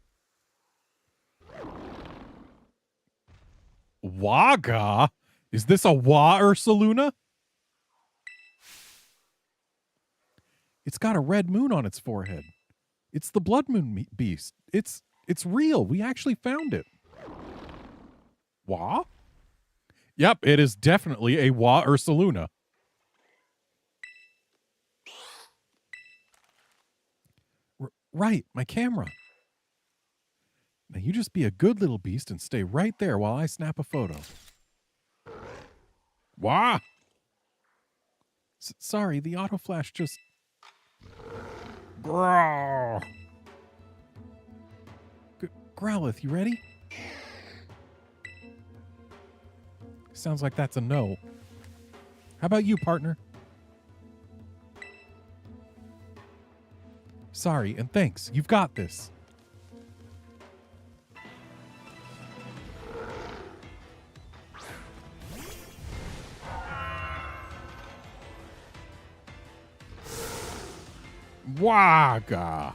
Waga? Is this a Wa Ursaluna? It's got a red moon on its forehead. It's the Blood Moon Beast. It's real. We actually found it. Wa? Yep, it is definitely a Wa Ursaluna. Right, my camera. Now you just be a good little beast and stay right there while I snap a photo. Wah! Sorry, the auto flash just... Growl! Growlithe, you ready? Sounds like that's a no. How about you, partner? Sorry, and thanks. You've got this. Waga.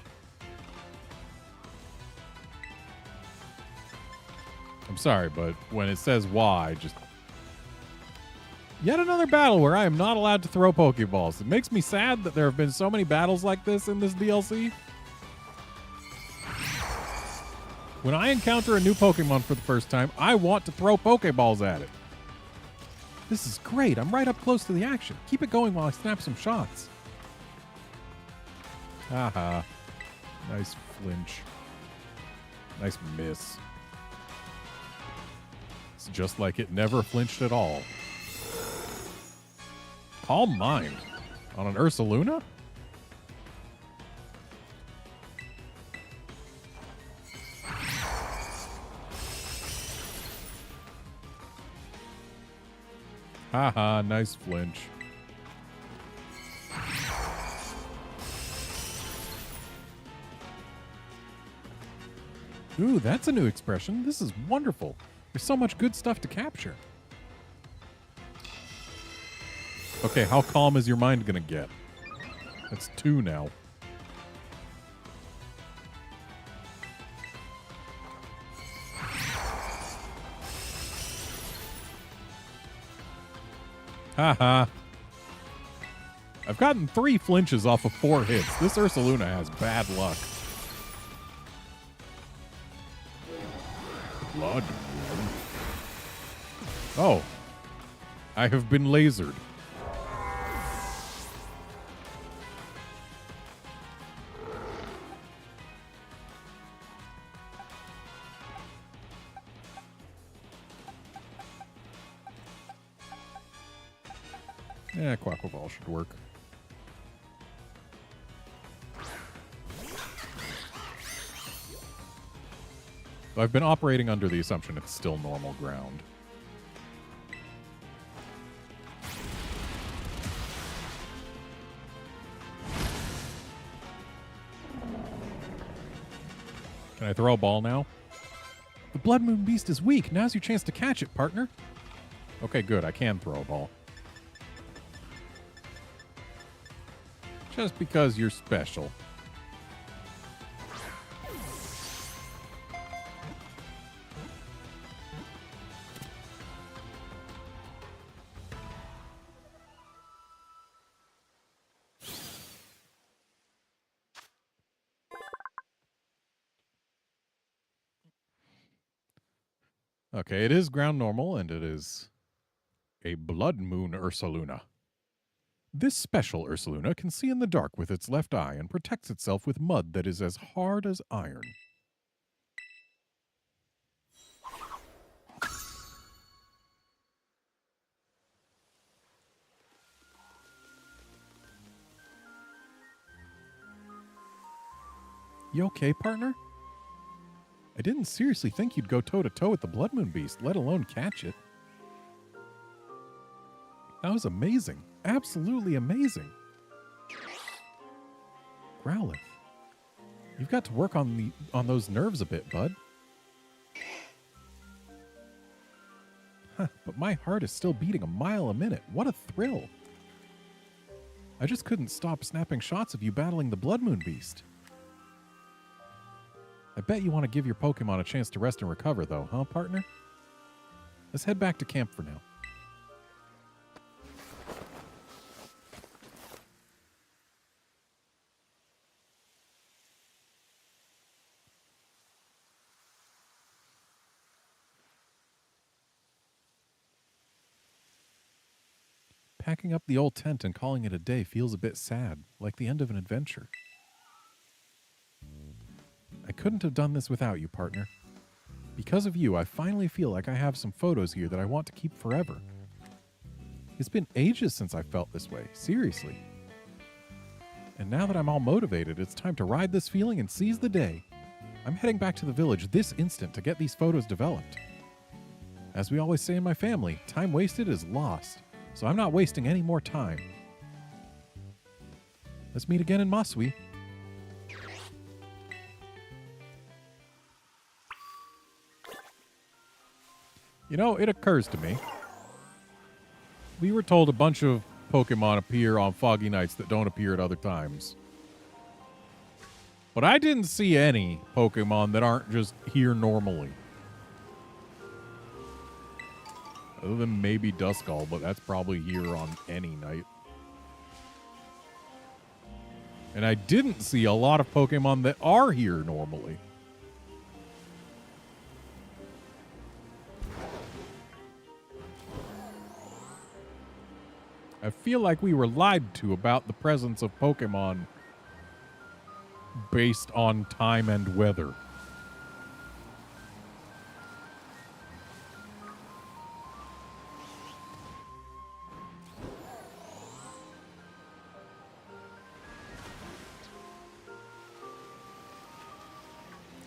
I'm sorry, but when it says why, I just... Yet another battle where I am not allowed to throw Pokeballs. It makes me sad that there have been so many battles like this in this DLC. When I encounter a new Pokemon for the first time, I want to throw Pokeballs at it. This is great. I'm right up close to the action. Keep it going while I snap some shots. Haha. Nice flinch. Nice miss. It's just like it never flinched at all. Calm Mind on an Ursaluna? Haha, nice flinch. Ooh, that's a new expression. This is wonderful. There's so much good stuff to capture. Okay, how calm is your mind gonna get? That's 2 now. Haha. I've gotten 3 flinches off of 4 hits. This Ursaluna has bad luck. Blood. Oh. I have been lasered. Yeah, Quaquaval should work. I've been operating under the assumption it's still normal ground. Can I throw a ball now? The Blood Moon Beast is weak. Now's your chance to catch it, partner. Okay, good. I can throw a ball. Just because you're special. Okay, it is ground normal, and it is a Blood Moon Ursaluna. This special Ursaluna can see in the dark with its left eye and protects itself with mud that is as hard as iron. You okay, partner? I didn't seriously think you'd go toe-to-toe with the Blood Moon Beast, let alone catch it. That was amazing. Absolutely amazing. Growlithe, you've got to work on those nerves a bit, bud. Huh, but my heart is still beating a mile a minute. What a thrill. I just couldn't stop snapping shots of you battling the Blood Moon Beast. I bet you want to give your Pokemon a chance to rest and recover, though, huh, partner? Let's head back to camp for now. Packing up the old tent and calling it a day feels a bit sad, like the end of an adventure. I couldn't have done this without you, partner. Because of you, I finally feel like I have some photos here that I want to keep forever. It's been ages since I felt this way, seriously. And now that I'm all motivated, it's time to ride this feeling and seize the day. I'm heading back to the village this instant to get these photos developed. As we always say in my family, time wasted is lost. So I'm not wasting any more time. Let's meet again in Masui. You know, it occurs to me. We were told a bunch of Pokemon appear on foggy nights that don't appear at other times. But I didn't see any Pokemon that aren't just here normally. Other than maybe Duskull, but that's probably here on any night. And I didn't see a lot of Pokemon that are here normally. I feel like we were lied to about the presence of Pokemon based on time and weather.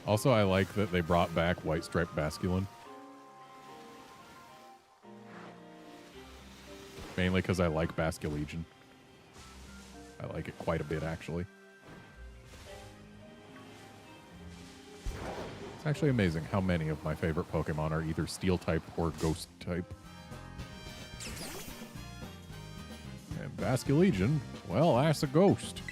Also, I like that they brought back White Striped Basculin. Mainly because I like Basculegion. I like it quite a bit, actually. It's actually amazing how many of my favorite Pokemon are either Steel type or Ghost type. And Basculegion, well, that's a ghost.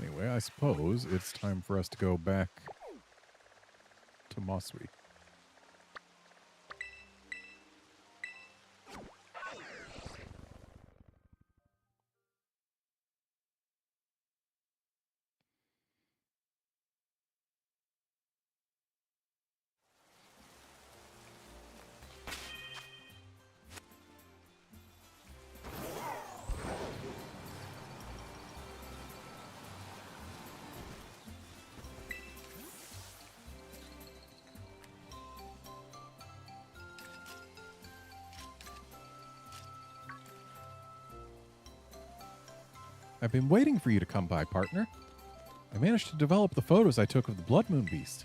Anyway, I suppose it's time for us to go back to Mosui. I've been waiting for you to come by, partner. I managed to develop the photos I took of the Blood Moon Beast.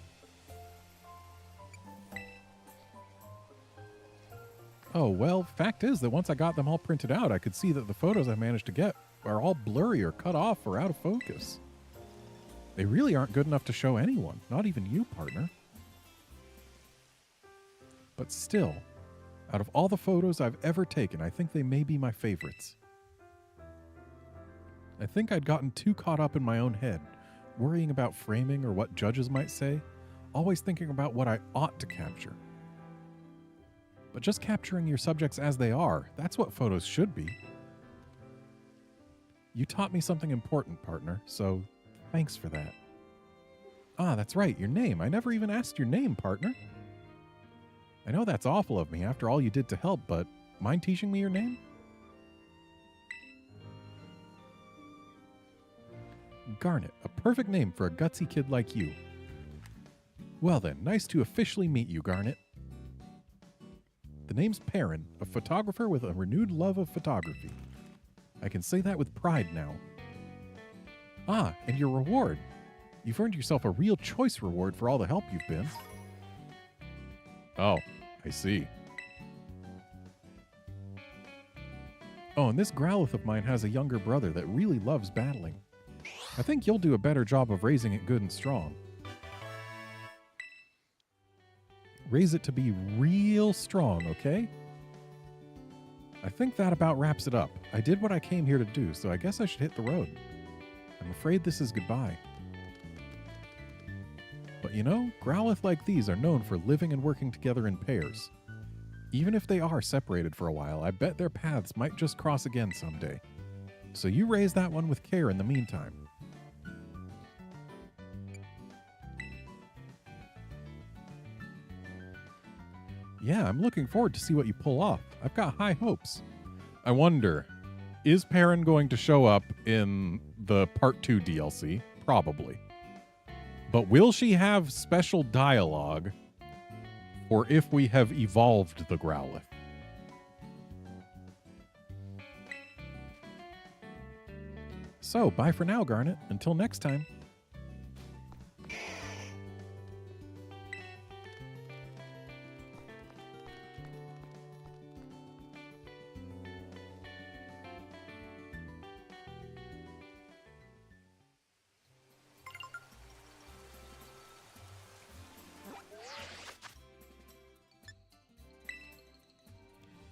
Oh, well, fact is that once I got them all printed out, I could see that the photos I managed to get are all blurry or cut off or out of focus. They really aren't good enough to show anyone, not even you, partner. But still, out of all the photos I've ever taken, I think they may be my favorites. I think I'd gotten too caught up in my own head, worrying about framing or what judges might say, always thinking about what I ought to capture. But just capturing your subjects as they are, that's what photos should be. You taught me something important, partner, so thanks for that. Ah, that's right, your name. I never even asked your name, partner. I know that's awful of me after all you did to help, but mind teaching me your name? Garnet, a perfect name for a gutsy kid like you. Well then, nice to officially meet you, Garnet. The name's Perrin, a photographer with a renewed love of photography. I can say that with pride now. Ah, and your reward. You've earned yourself a real choice reward for all the help you've been. Oh, I see. Oh, and this Growlithe of mine has a younger brother that really loves battling. I think you'll do a better job of raising it good and strong. Raise it to be real strong, okay? I think that about wraps it up. I did what I came here to do, so I guess I should hit the road. I'm afraid this is goodbye. But you know, Growlithe like these are known for living and working together in pairs. Even if they are separated for a while, I bet their paths might just cross again someday. So you raise that one with care in the meantime. Yeah, I'm looking forward to see what you pull off. I've got high hopes. I wonder, is Perrin going to show up in the Part 2 DLC? Probably. But will she have special dialogue, or if we have evolved the Growlithe? So, bye for now, Garnet. Until next time.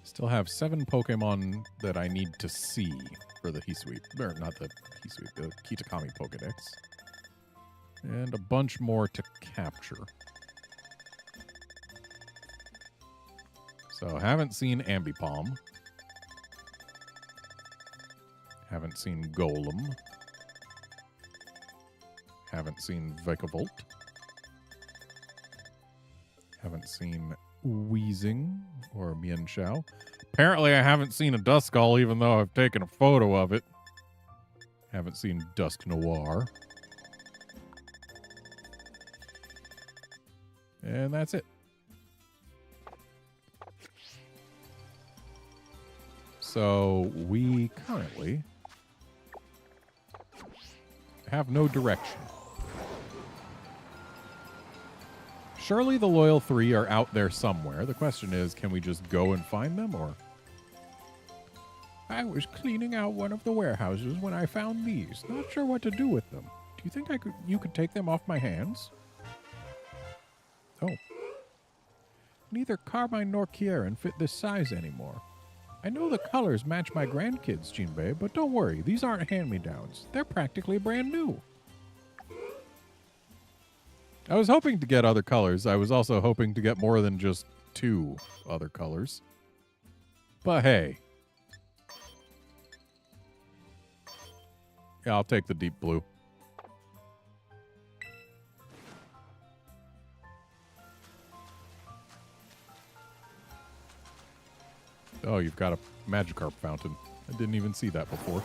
Still have 7 Pokemon that I need to see. For the Hisui. Or not the Hisui, the Kitakami Pokedex. And a bunch more to capture. So, haven't seen Ambipom. Haven't seen Golem. Haven't seen Vikavolt. Haven't seen Weezing or Mienshao. Apparently, I haven't seen a Duskull, even though I've taken a photo of it. Haven't seen Dusk Noir. And that's it. So, we currently have no direction. Surely the Loyal 3 are out there somewhere. The question is, can we just go and find them, or... I was cleaning out one of the warehouses when I found these. Not sure what to do with them. Do you think you could take them off my hands? Oh. Neither Carmine nor Kieran fit this size anymore. I know the colors match my grandkids, Jinbei, but don't worry, these aren't hand-me-downs. They're practically brand new. I was hoping to get other colors. I was also hoping to get more than just 2 other colors. But hey. Yeah, I'll take the deep blue. Oh, you've got a Magikarp fountain. I didn't even see that before.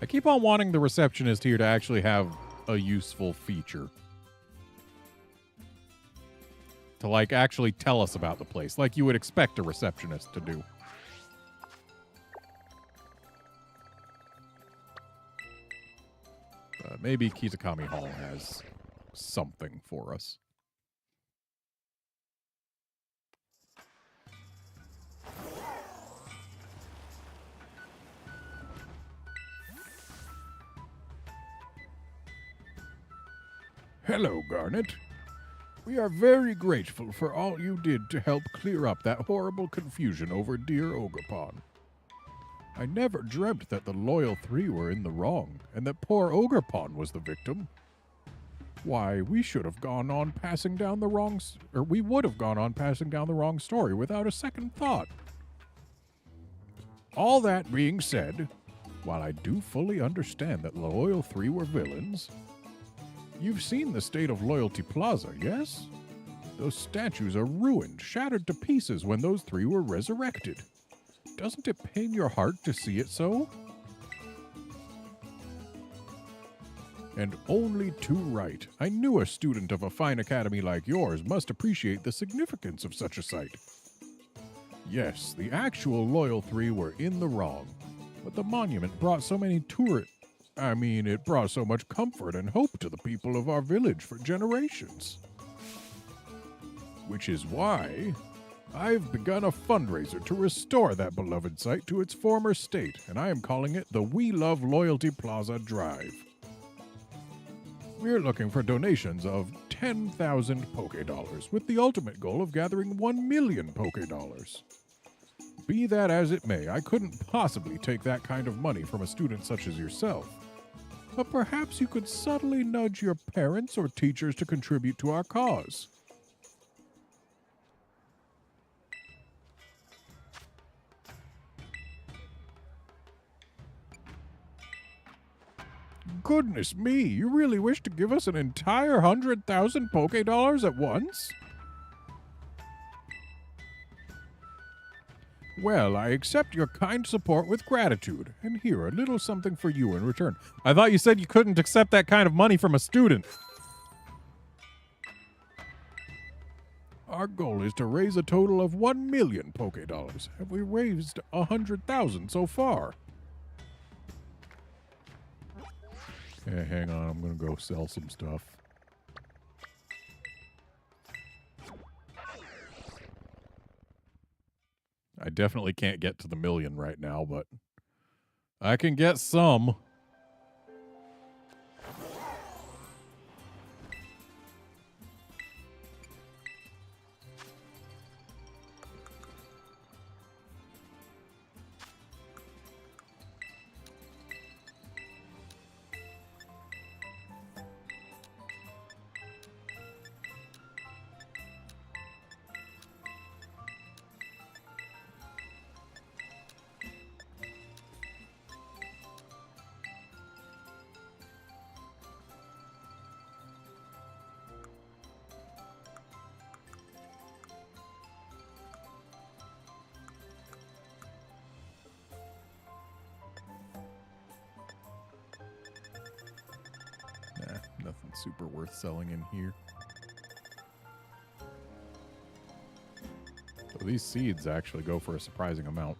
I keep on wanting the receptionist here to actually have a useful feature. To, like, actually tell us about the place, like you would expect a receptionist to do. Maybe Kitakami Hall has something for us. Hello, Garnet. We are very grateful for all you did to help clear up that horrible confusion over dear Ogerpon. I never dreamt that the Loyal 3 were in the wrong, and that poor Ogerpon was the victim. Why, we should have gone on passing down the wrong... or we would have gone on passing down the wrong story without a second thought. All that being said, while I do fully understand that the Loyal 3 were villains... You've seen the state of Loyalty Plaza, yes? Those statues are ruined, shattered to pieces when those 3 were resurrected. Doesn't it pain your heart to see it so? And only too right. I knew a student of a fine academy like yours must appreciate the significance of such a sight. Yes, the actual Loyal 3 were in the wrong, but the monument brought so many it brought so much comfort and hope to the people of our village for generations. Which is why I've begun a fundraiser to restore that beloved site to its former state, and I am calling it the We Love Loyalty Plaza Drive. We're looking for donations of 10,000 Poké-Dollars, with the ultimate goal of gathering 1 million Poké-Dollars. Be that as it may, I couldn't possibly take that kind of money from a student such as yourself. But perhaps you could subtly nudge your parents or teachers to contribute to our cause. Goodness me, you really wish to give us an entire 100,000 Poké-Dollars at once? Well, I accept your kind support with gratitude, and here, a little something for you in return. I thought you said you couldn't accept that kind of money from a student. Our goal is to raise a total of 1 million Poké-Dollars. Have we raised 100,000 so far? Hey, hang on, I'm gonna go sell some stuff. I definitely can't get to the 1,000,000 right now, but I can get some. Nothing super worth selling in here. So these seeds actually go for a surprising amount.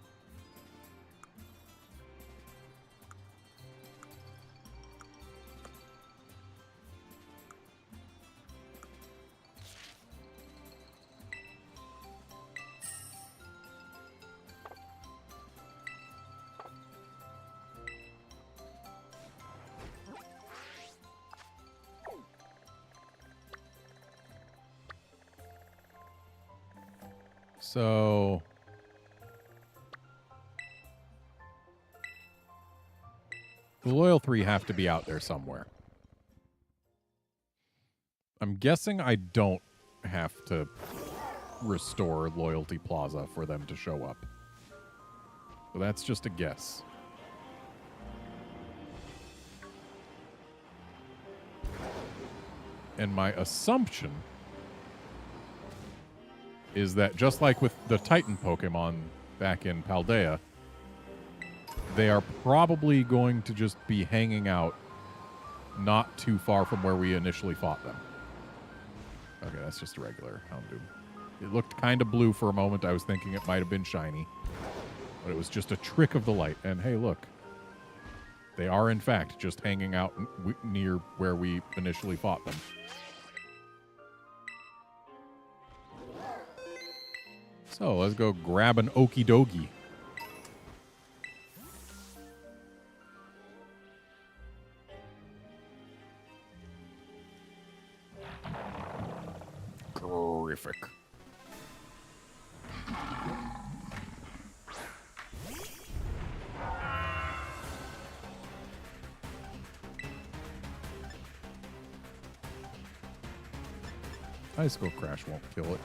So the loyal 3 have to be out there somewhere. I'm guessing I don't have to restore Loyalty Plaza for them to show up. But that's just a guess. And my assumption is that just like with the Titan Pokemon back in Paldea, they are probably going to just be hanging out not too far from where we initially fought them. Okay, that's just a regular Houndoom. It looked kind of blue for a moment. I was thinking it might have been shiny, but it was just a trick of the light. And hey, look. They are, in fact, just hanging out near where we initially fought them. So, let's go grab an Okie Dokie. Terrific. Icicle Crash won't kill it.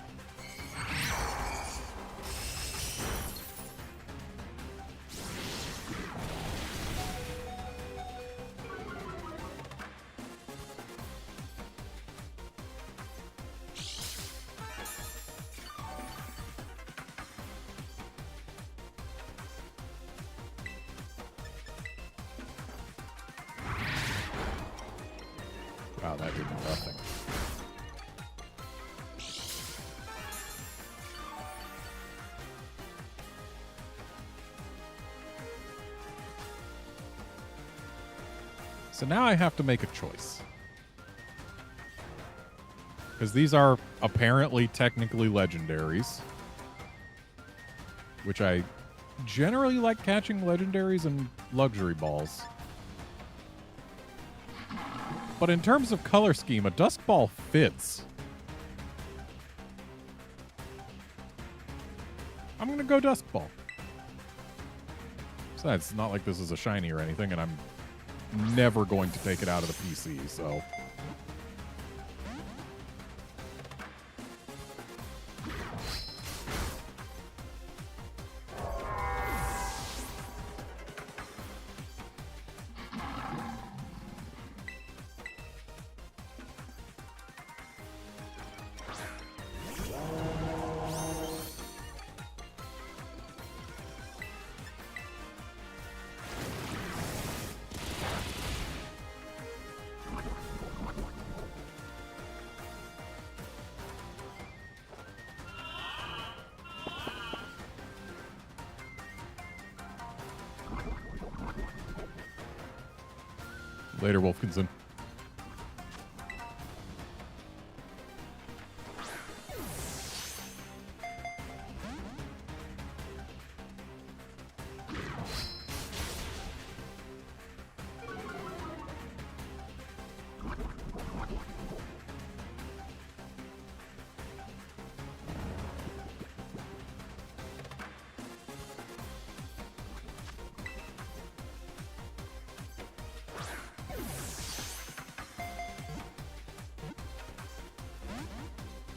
Wow, that did nothing. So now I have to make a choice. Because these are apparently technically legendaries. Which I generally like catching legendaries and luxury balls. But in terms of color scheme, a Dusk Ball fits. I'm going to go Dusk Ball. Besides, it's not like this is a shiny or anything, and I'm never going to take it out of the PC, so... Later, Wolfkinson.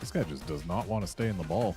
This guy just does not want to stay in the ball.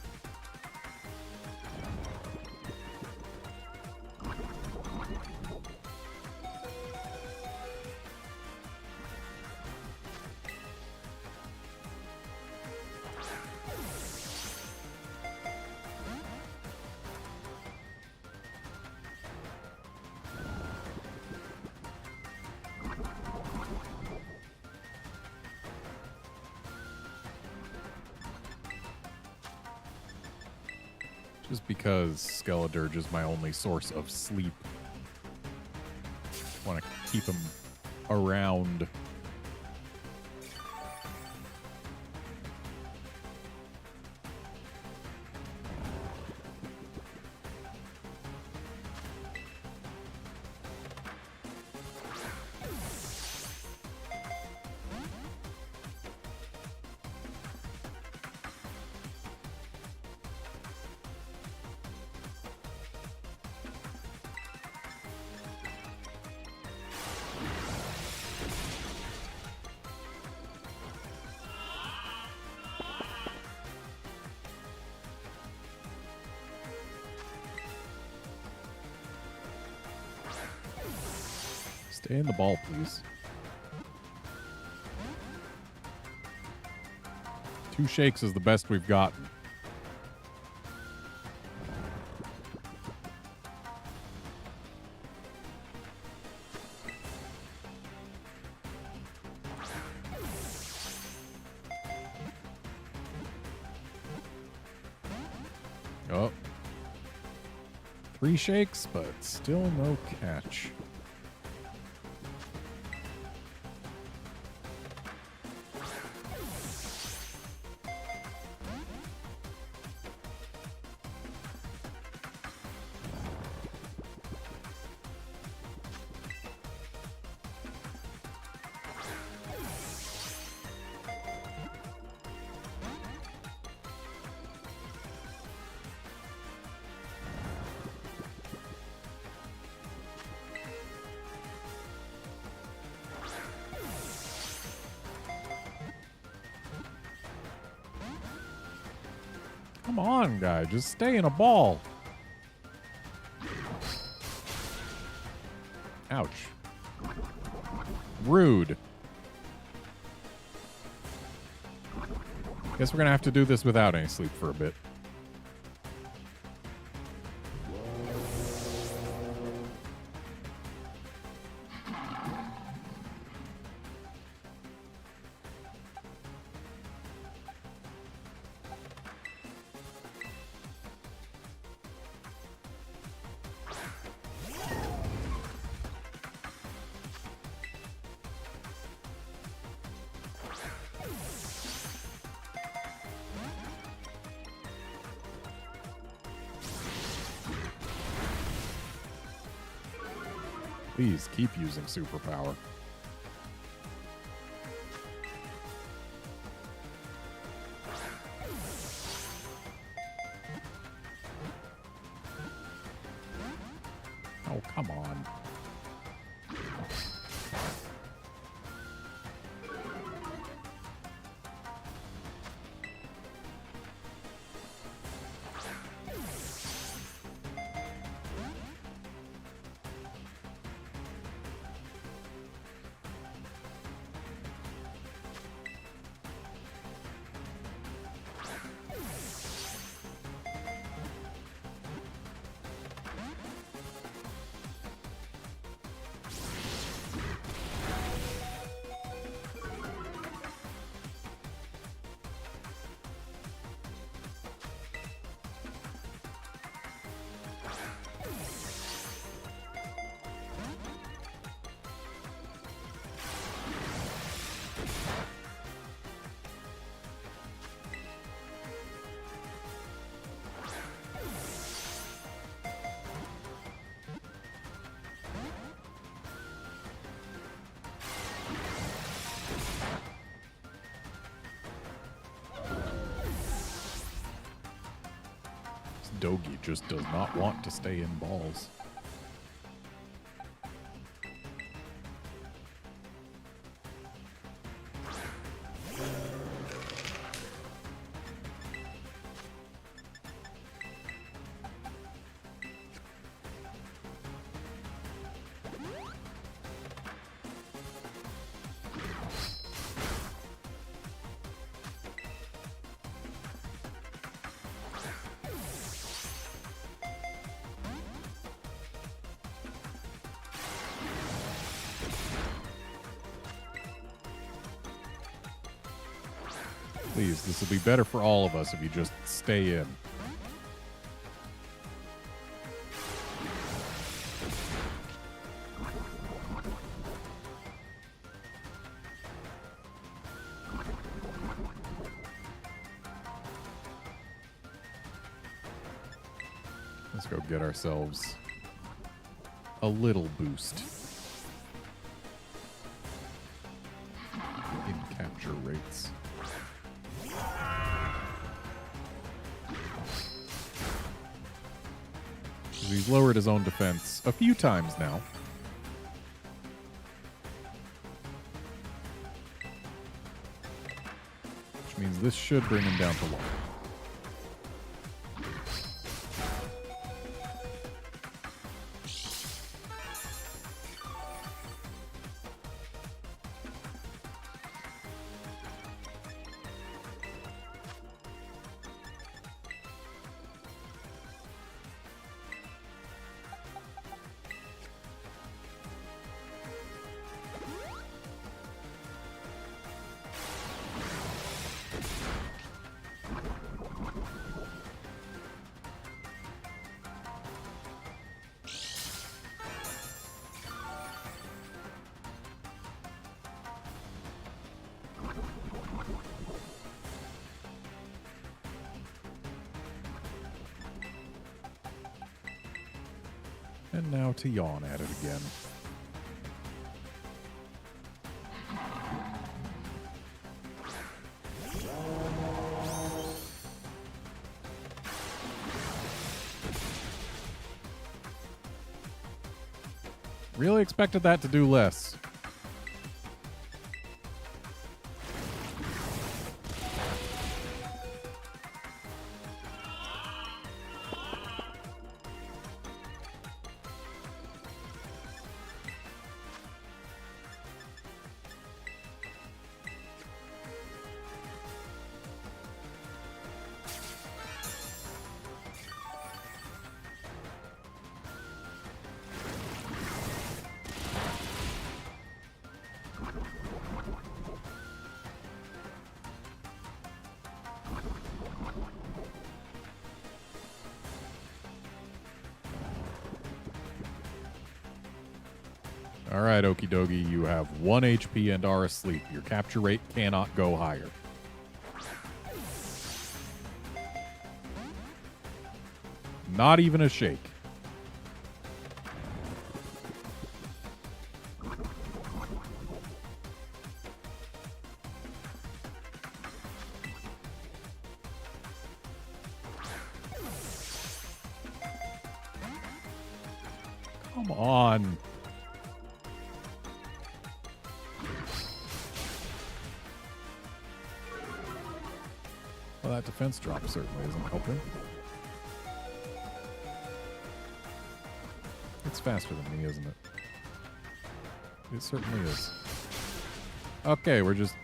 Just because Skeledirge is my only source of sleep. Want to keep him around. Stay in the ball, please. 2 shakes is the best we've gotten. Oh. 3 shakes, but still no catch. Come on, guy. Just stay in a ball. Ouch. Rude. Guess we're going to have to do this without any sleep for a bit. Please keep using superpower. Oh, come on. Dogi just does not want to stay in balls. Please, this will be better for all of us if you just stay in. Let's go get ourselves a little boost in capture rates. He's lowered his own defense a few times now. Which means this should bring him down to 1. And now to yawn at it again. Really expected that to do less. All right, Okie Dokie, you have 1 HP and are asleep. Your capture rate cannot go higher. Not even a shake. Come on. Well, that defense drop certainly isn't helping. It's faster than me, isn't it? It certainly is. Okay, we're just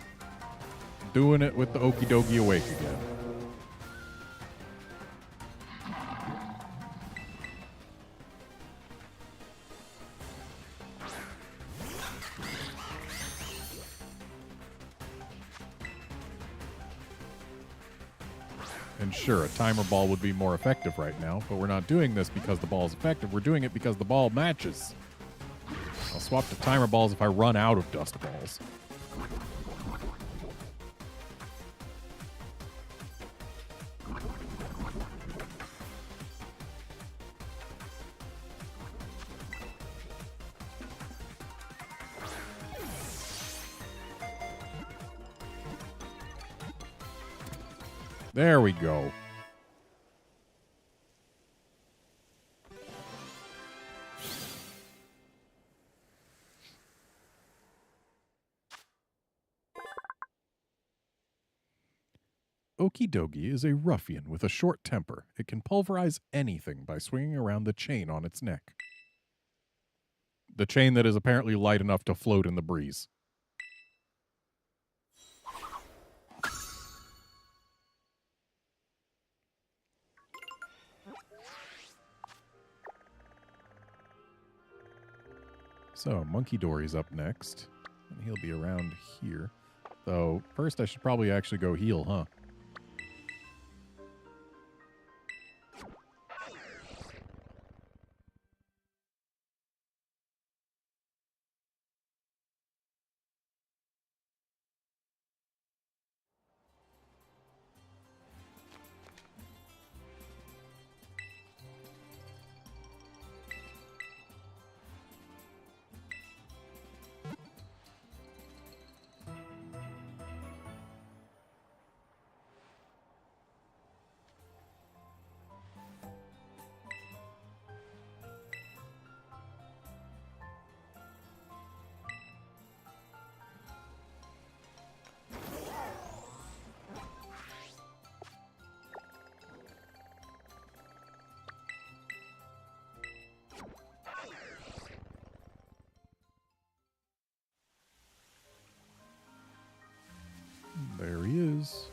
doing it with the Okie Dokie awake again. And sure, a timer ball would be more effective right now, but we're not doing this because the ball is effective. We're doing it because the ball matches. I'll swap to timer balls if I run out of dust balls. There we go. Okidogi is a ruffian with a short temper. It can pulverize anything by swinging around the chain on its neck. The chain that is apparently light enough to float in the breeze. So, Monkey Dory's up next. And he'll be around here. Though, first I should probably actually go heal, huh? There he is.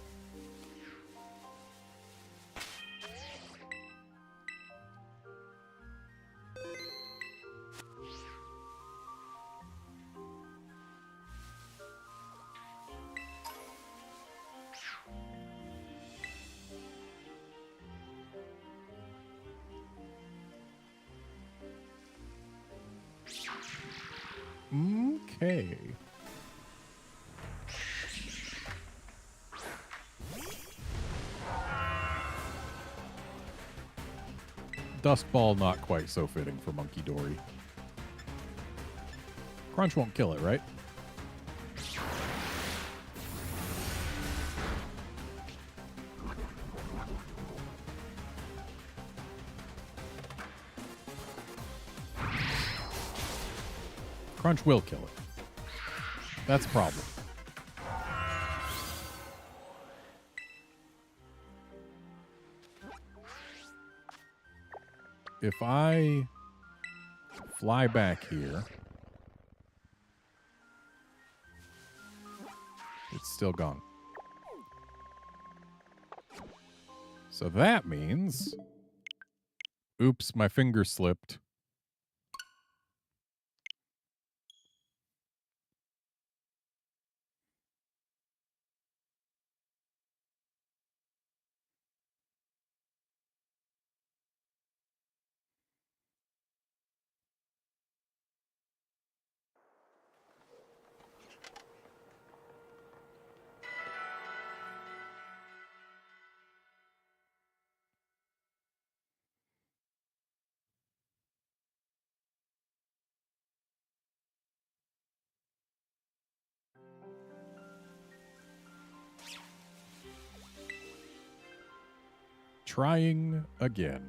Okay. Dust Ball not quite so fitting for Monkey Dory. Crunch won't kill it, right? Crunch will kill it. That's a problem. If I fly back here, it's still gone. So that means... Oops, my finger slipped. Trying again.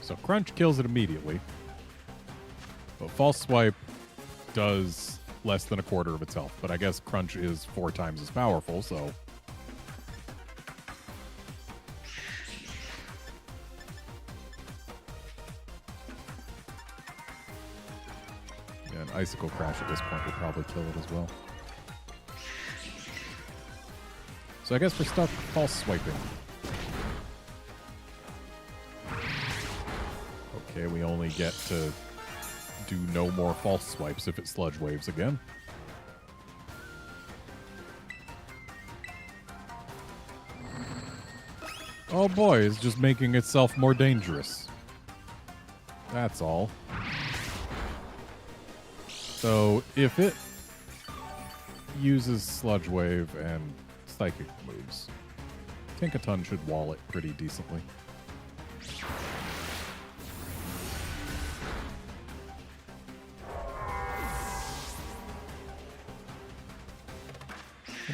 So Crunch kills it immediately. But False Swipe does less than a quarter of its health. But I guess Crunch is 4 times as powerful, so... Yeah, an Icicle Crash at this point would probably kill it as well. So I guess we're stuck False Swiping. Okay, we only get to do no more False Swipes if it Sludge Waves again. Oh boy, it's just making itself more dangerous. That's all. So, if it uses Sludge Wave and Psychic moves, Tinkaton should wall it pretty decently.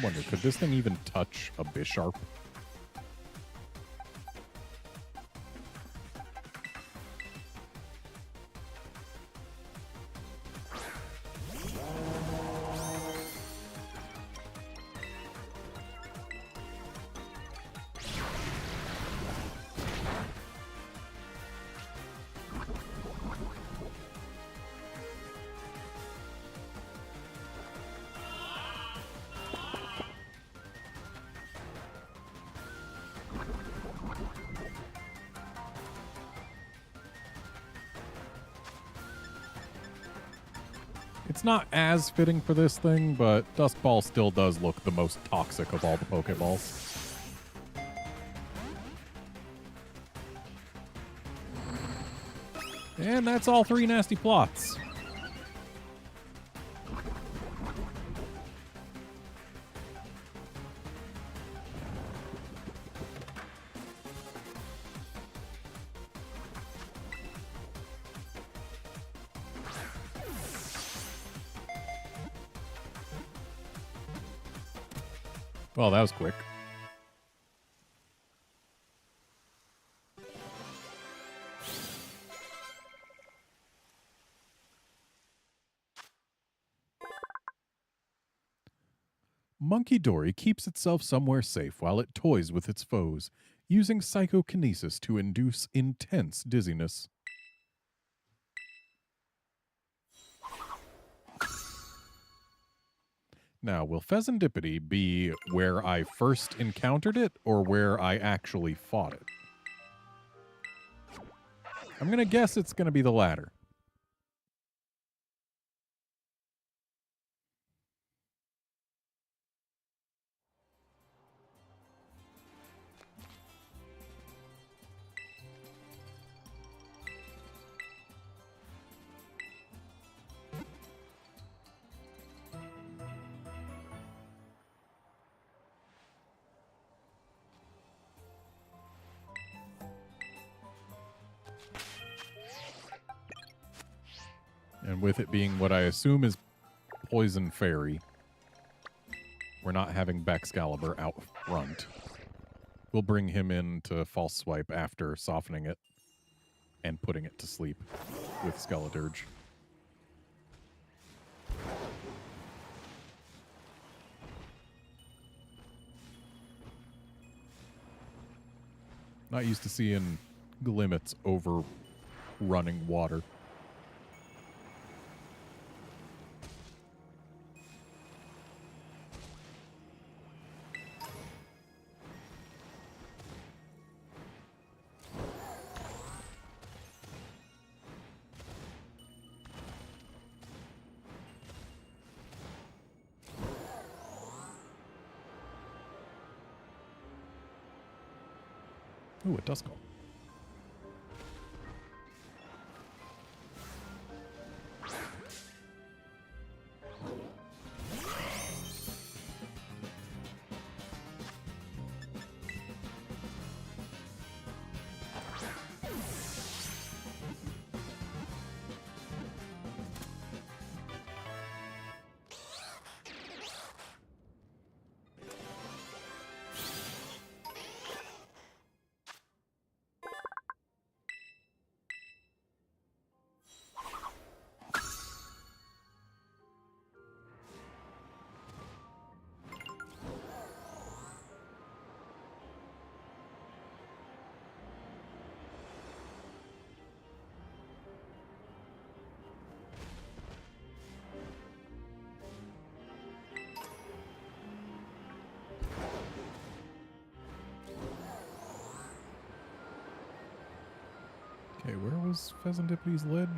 I wonder, could this thing even touch a Bisharp? It's not as fitting for this thing, but Dusk Ball still does look the most toxic of all the Pokeballs. And that's all 3 nasty plots. Well, that was quick. Monkey Dory keeps itself somewhere safe while it toys with its foes, using psychokinesis to induce intense dizziness. Now, will Pheasantipity be where I first encountered it or where I actually fought it? I'm going to guess it's going to be the latter. And with it being what I assume is Poison Fairy, we're not having Baxcalibur out front. We'll bring him in to False Swipe after softening it and putting it to sleep with Skeledirge. Not used to seeing Glimmets over running water. Ooh, a Duskull. Okay, where was Pheasantipity's ledge?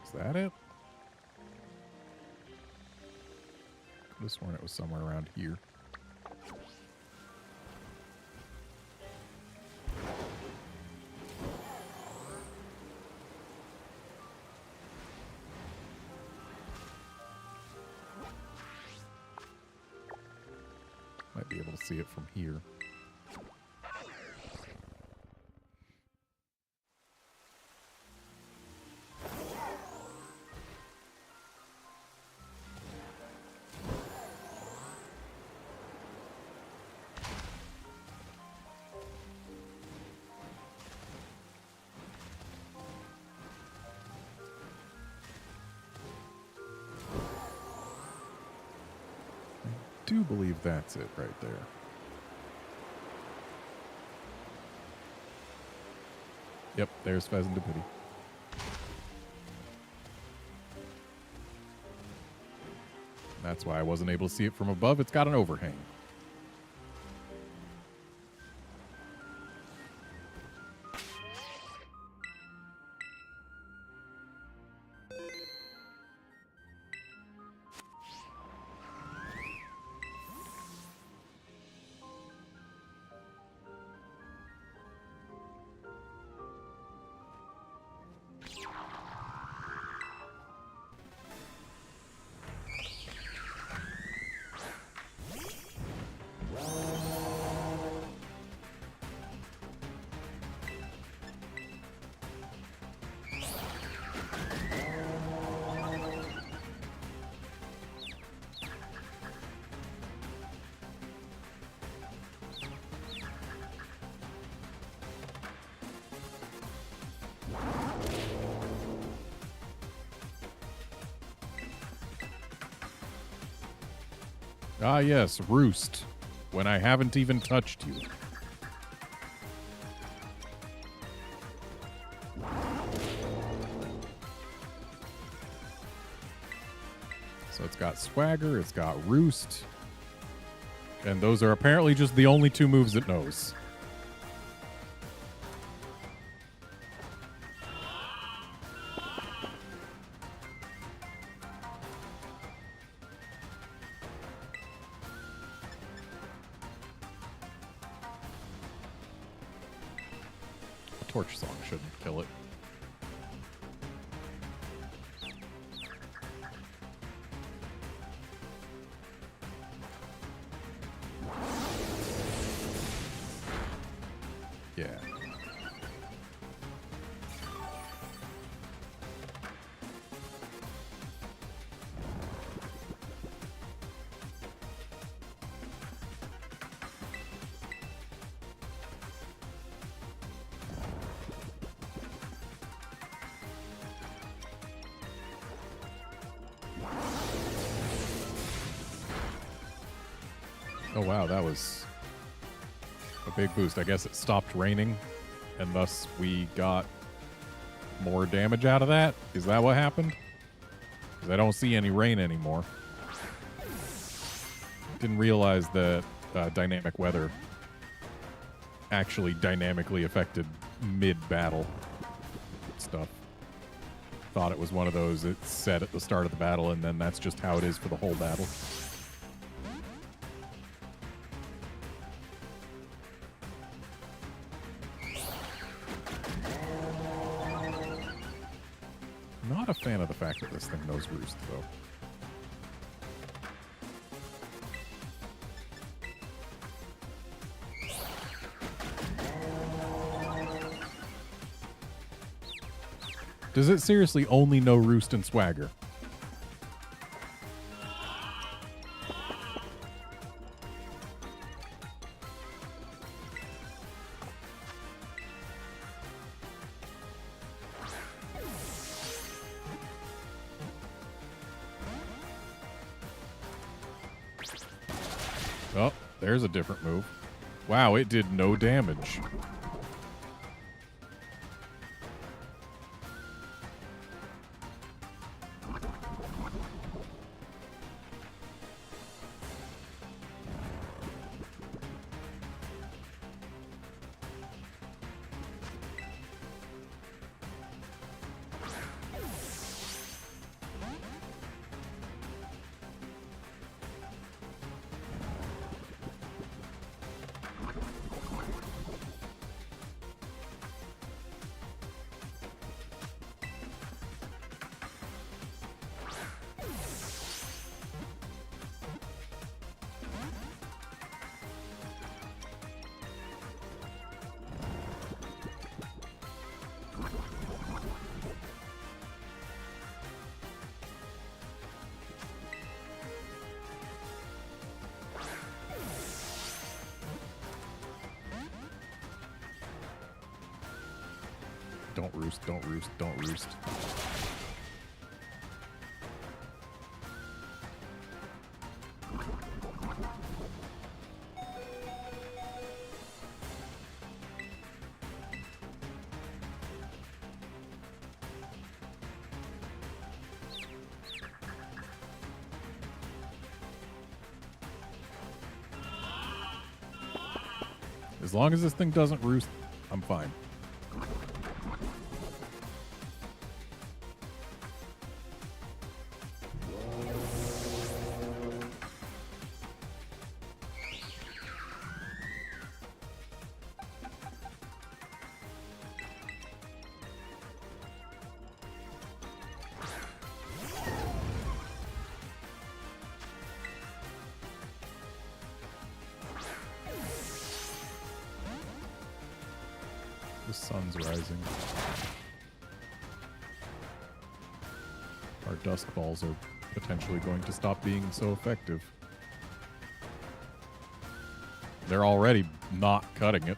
Is that it? Could have sworn it was somewhere around here. able to see it from here. I do believe that's it right there. Yep, there's Pheasant Pity. That's why I wasn't able to see it from above. It's got an overhang. Ah, yes, roost. When I haven't even touched you. So it's got swagger, it's got roost. And those are apparently just the only two moves it knows. Torch Song shouldn't kill it. Yeah. Oh wow, that was a big boost. I guess it stopped raining, and thus we got more damage out of that. Is that what happened? Because I don't see any rain anymore. Didn't realize that dynamic weather actually dynamically affected mid-battle stuff. Thought it was one of those it's set at the start of the battle, and then that's just how it is for the whole battle. Not a fan of the fact that this thing knows roost, though. Does it seriously only know roost and swagger? Oh, there's a different move. Wow, it did no damage. Don't roost, don't roost, don't roost. As long as this thing doesn't roost, I'm fine. The sun's rising. Our dusk balls are potentially going to stop being so effective. They're already not cutting it.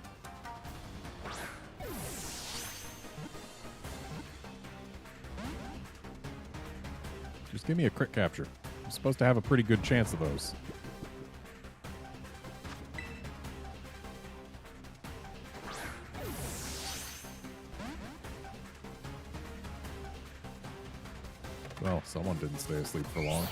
Just give me a crit capture. I'm supposed to have a pretty good chance of those. Well, someone didn't stay asleep for long.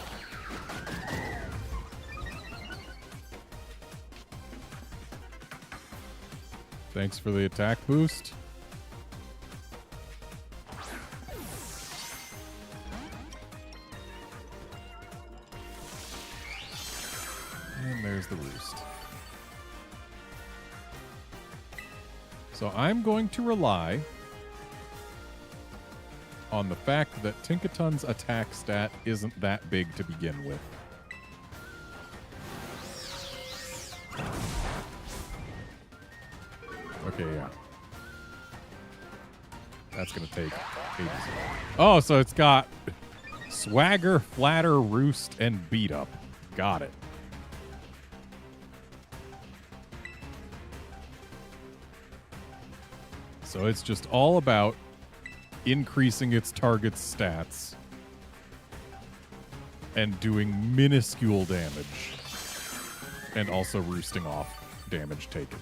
Thanks for the attack boost. And there's the roost. So I'm going to rely on the fact that Tinkaton's attack stat isn't that big to begin with. Okay, yeah. That's gonna take ages. Oh, so it's got Swagger, Flatter, Roost, and Beat Up. Got it. So it's just all about increasing its target's stats and doing minuscule damage and also roosting off damage taken.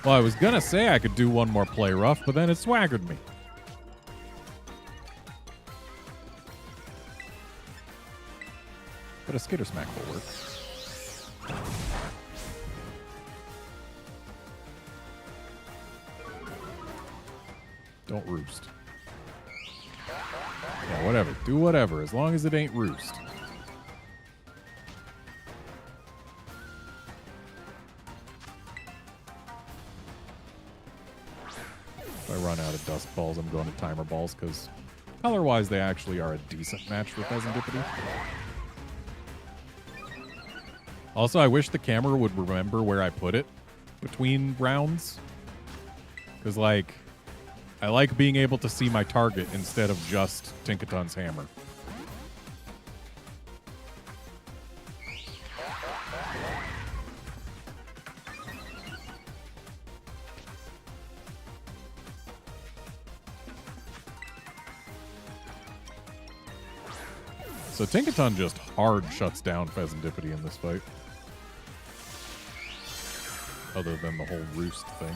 Well, I was gonna say I could do one more play rough, but then it swaggered me. But a Skitter Smack will work. Don't roost. Yeah, whatever. Do whatever, as long as it ain't roost. If I run out of dust balls, I'm going to timer balls, because color-wise, they actually are a decent match for Pheasantipity. Also, I wish the camera would remember where I put it between rounds. Because, like, I like being able to see my target instead of just Tinkaton's hammer. So Tinkaton just hard shuts down Pheasantipity in this fight. Other than the whole roost thing.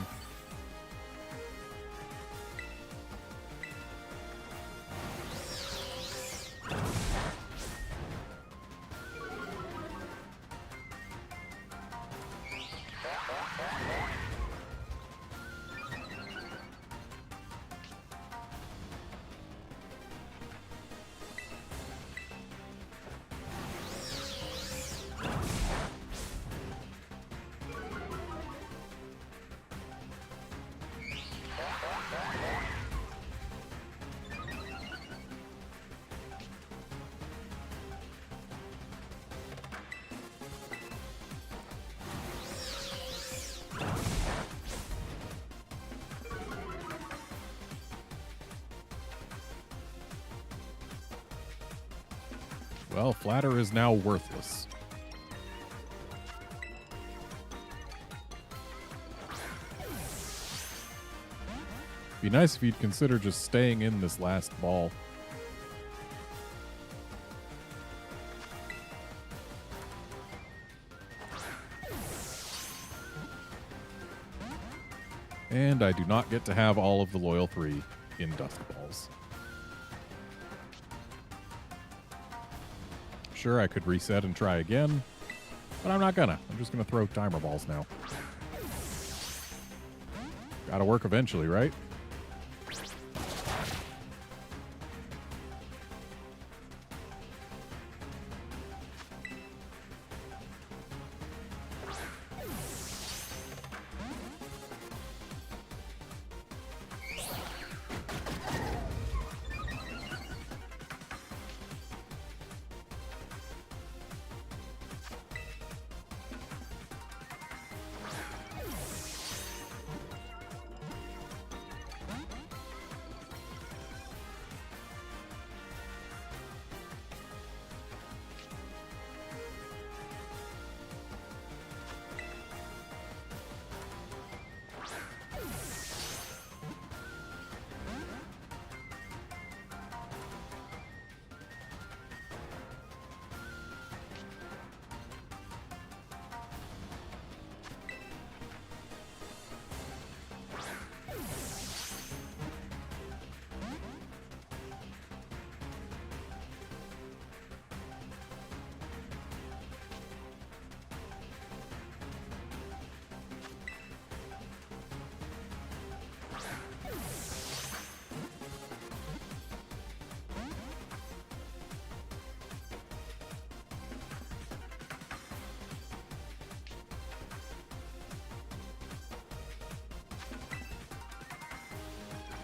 Well, Flatter is now worthless. Be nice if you'd consider just staying in this last ball. And I do not get to have all of the Loyal 3 in Dusk Balls. Sure, I could reset and try again, but I'm not gonna. I'm just gonna throw Timer Balls now. Gotta work eventually, right?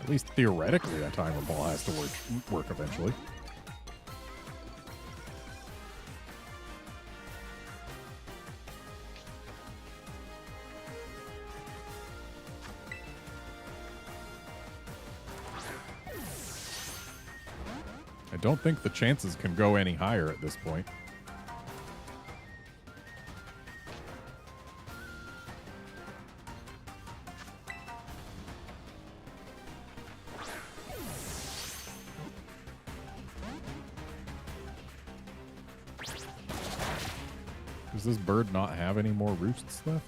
At least theoretically, a Timer Ball has to work eventually. I don't think the chances can go any higher at this point. Does this bird not have any more roosts left?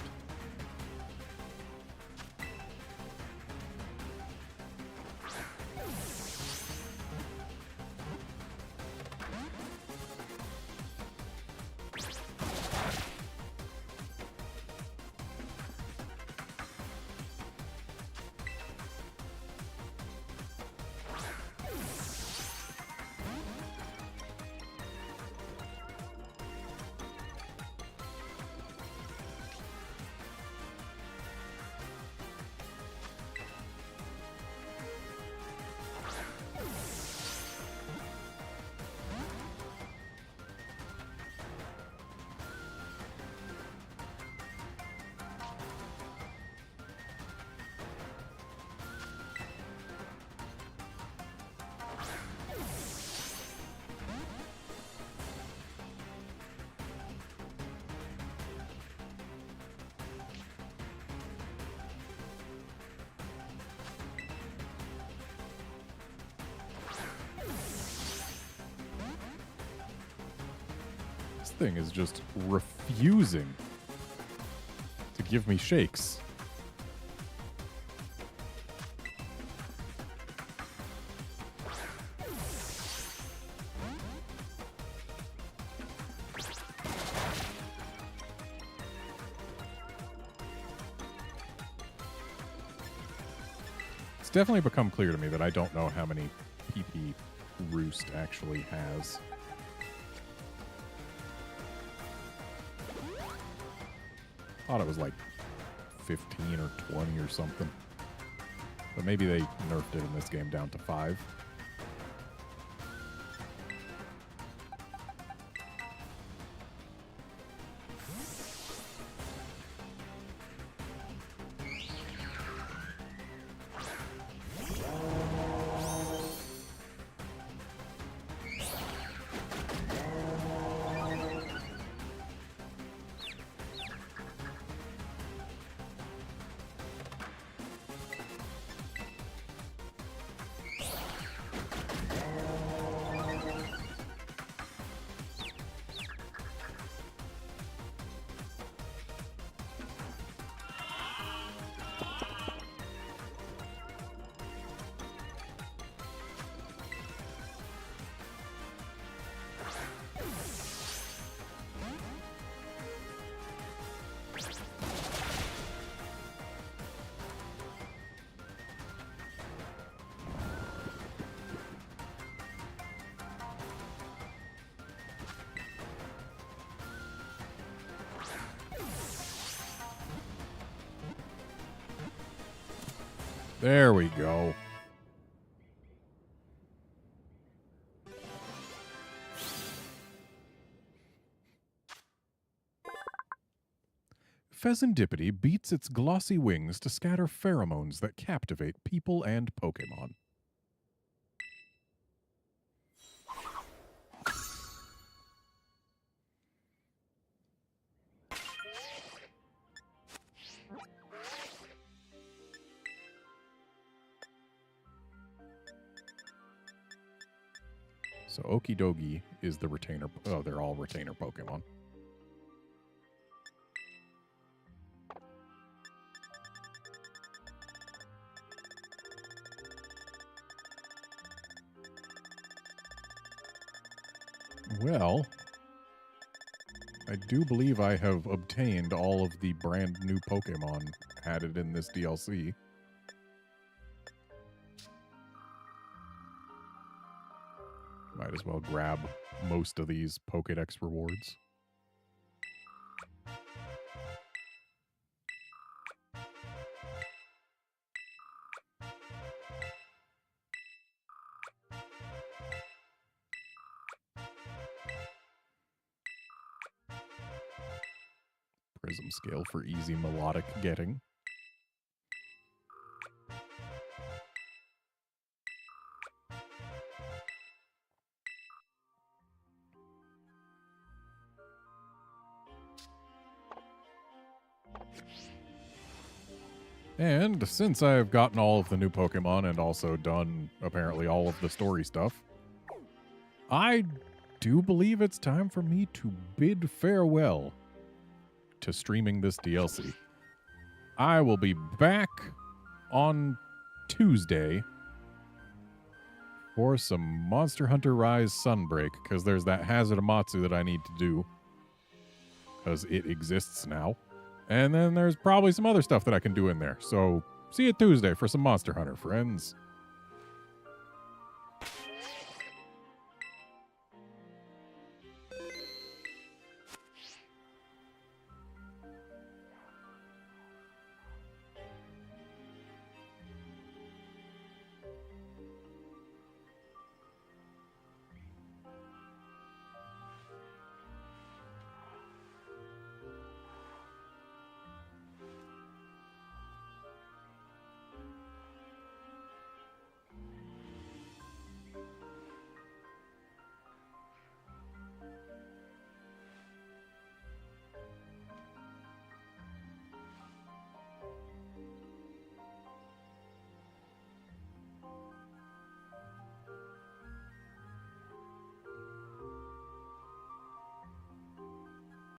Thing is just refusing to give me shakes. It's definitely become clear to me that I don't know how many PP Roost actually has. Thought it was like 15 or 20 or something. But maybe they nerfed it in this game down to 5. There we go. Pheasantipity beats its glossy wings to scatter pheromones that captivate people and Pokemon. So Okidogi is the retainer. Oh, they're all retainer Pokemon. Well, I do believe I have obtained all of the brand new Pokemon added in this DLC. Might as well grab most of these Pokédex rewards. Prism scale for easy melodic getting. And since I've gotten all of the new Pokemon and also done apparently all of the story stuff, I do believe it's time for me to bid farewell to streaming this DLC. I will be back on Tuesday for some Monster Hunter Rise Sunbreak, because there's that Hazard Amatsu that I need to do, because it exists now. And then there's probably some other stuff that I can do in there. So see you Tuesday for some Monster Hunter, friends.